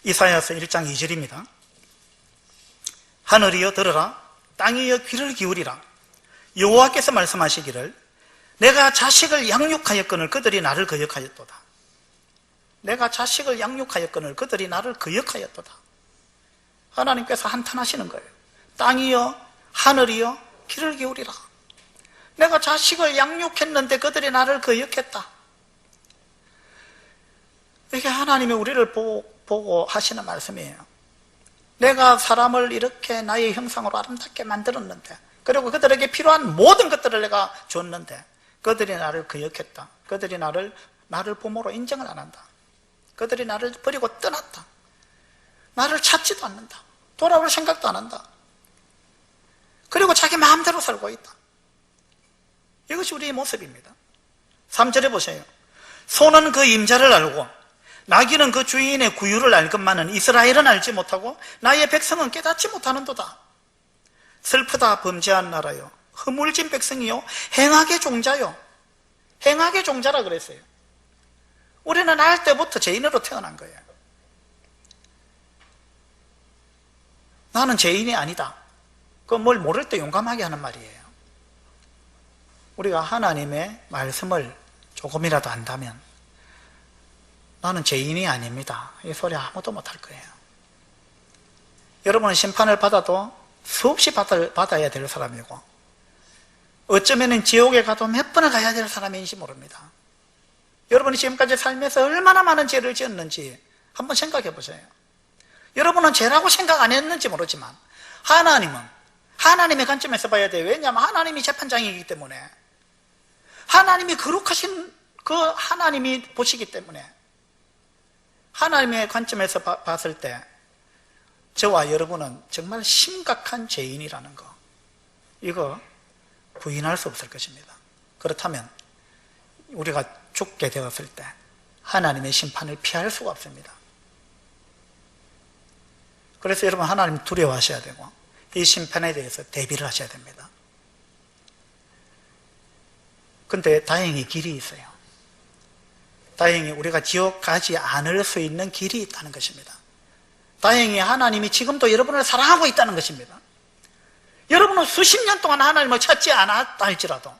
이사야서 1장 2절입니다. 하늘이여 들으라, 땅이여 귀를 기울이라. 여호와께서 말씀하시기를 내가 자식을 양육하였거늘 그들이 나를 거역하였도다. 내가 자식을 양육하였거늘 그들이 나를 거역하였도다. 하나님께서 한탄하시는 거예요. 땅이여 하늘이여 귀를 기울이라. 내가 자식을 양육했는데 그들이 나를 거역했다. 이게 하나님이 우리를 보고 하시는 말씀이에요. 내가 사람을 이렇게 나의 형상으로 아름답게 만들었는데 그리고 그들에게 필요한 모든 것들을 내가 줬는데 그들이 나를 거역했다. 그들이 나를 부모로 인정을 안 한다. 그들이 나를 버리고 떠났다. 나를 찾지도 않는다. 돌아올 생각도 안 한다. 그리고 자기 마음대로 살고 있다. 이것이 우리의 모습입니다. 3절에 보세요. 소는 그 임자를 알고 나귀는 그 주인의 구유를 알건만은 이스라엘은 알지 못하고 나의 백성은 깨닫지 못하는도다. 슬프다 범죄한 나라요, 허물진 백성이요, 행악의 종자요. 행악의 종자라 그랬어요. 우리는 날 때부터 죄인으로 태어난 거예요. 나는 죄인이 아니다. 그 뭘 모를 때 용감하게 하는 말이에요. 우리가 하나님의 말씀을 조금이라도 안다면 나는 죄인이 아닙니다, 이 소리 아무도 못할 거예요. 여러분은 심판을 받아도 수없이 받아야 될 사람이고 어쩌면 지옥에 가도 몇 번을 가야 될 사람인지 모릅니다. 여러분이 지금까지 살면서 얼마나 많은 죄를 지었는지 한번 생각해 보세요. 여러분은 죄라고 생각 안 했는지 모르지만 하나님은 하나님의 관점에서 봐야 돼요. 왜냐하면 하나님이 재판장이기 때문에, 하나님이 거룩하신 그 하나님이 보시기 때문에, 하나님의 관점에서 봤을 때 저와 여러분은 정말 심각한 죄인이라는 거, 이거 부인할 수 없을 것입니다. 그렇다면 우리가 죽게 되었을 때 하나님의 심판을 피할 수가 없습니다. 그래서 여러분, 하나님 두려워하셔야 되고 이 심판에 대해서 대비를 하셔야 됩니다. 근데 다행히 길이 있어요. 다행히 우리가 지옥 가지 않을 수 있는 길이 있다는 것입니다. 다행히 하나님이 지금도 여러분을 사랑하고 있다는 것입니다. 여러분은 수십 년 동안 하나님을 찾지 않았다 할지라도,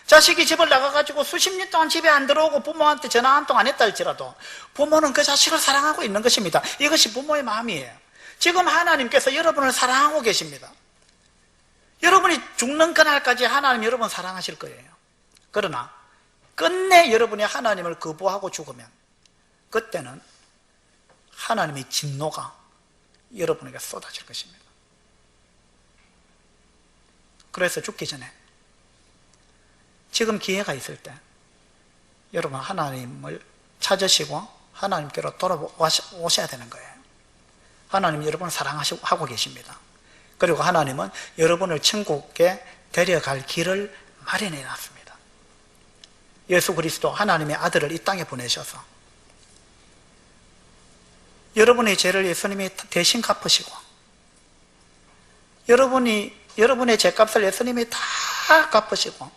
자식이 집을 나가가지고 수십 년 동안 집에 안 들어오고 부모한테 전화 한 통 안 했다 할지라도 부모는 그 자식을 사랑하고 있는 것입니다. 이것이 부모의 마음이에요. 지금 하나님께서 여러분을 사랑하고 계십니다. 여러분이 죽는 그날까지 하나님 여러분 사랑하실 거예요. 그러나 끝내 여러분이 하나님을 거부하고 죽으면 그때는 하나님의 진노가 여러분에게 쏟아질 것입니다. 그래서 죽기 전에 지금 기회가 있을 때 여러분 하나님을 찾으시고 하나님께로 돌아오셔야 되는 거예요. 하나님이 여러분을 사랑하고 계십니다. 그리고 하나님은 여러분을 천국에 데려갈 길을 마련해 놨습니다. 예수 그리스도 하나님의 아들을 이 땅에 보내셔서 여러분의 죄를 예수님이 대신 갚으시고, 여러분의 죄값을 예수님이 다 갚으시고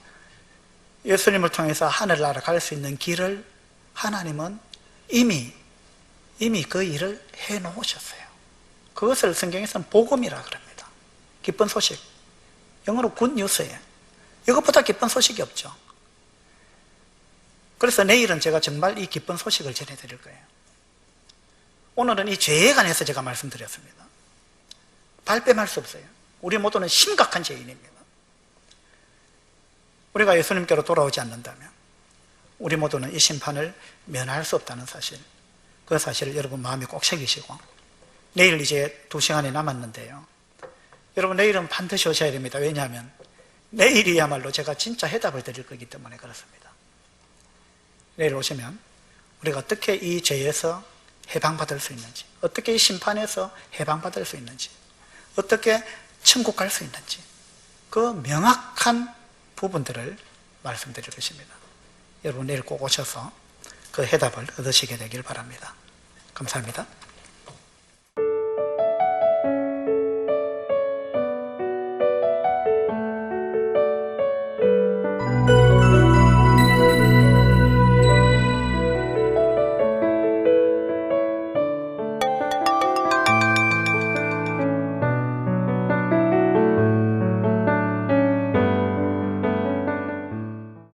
예수님을 통해서 하늘나라 갈 수 있는 길을 하나님은 이미 그 일을 해 놓으셨어요. 그것을 성경에서는 복음이라 그럽니다. 기쁜 소식. 영어로 굿뉴스예요. 이것보다 기쁜 소식이 없죠. 그래서 내일은 제가 정말 이 기쁜 소식을 전해드릴 거예요. 오늘은 이 죄에 관해서 제가 말씀드렸습니다. 발뺌할 수 없어요. 우리 모두는 심각한 죄인입니다. 우리가 예수님께로 돌아오지 않는다면 우리 모두는 이 심판을 면할 수 없다는 사실, 그 사실을 여러분 마음에 꼭 새기시고, 내일 이제 2시간이 남았는데요, 여러분 내일은 반드시 오셔야 됩니다. 왜냐하면 내일이야말로 제가 진짜 해답을 드릴 거기 때문에 그렇습니다. 내일 오시면 우리가 어떻게 이 죄에서 해방받을 수 있는지, 어떻게 이 심판에서 해방받을 수 있는지, 어떻게 천국 갈 수 있는지, 그 명확한 부분들을 말씀드릴 것입니다. 여러분 내일 꼭 오셔서 그 해답을 얻으시게 되길 바랍니다. 감사합니다.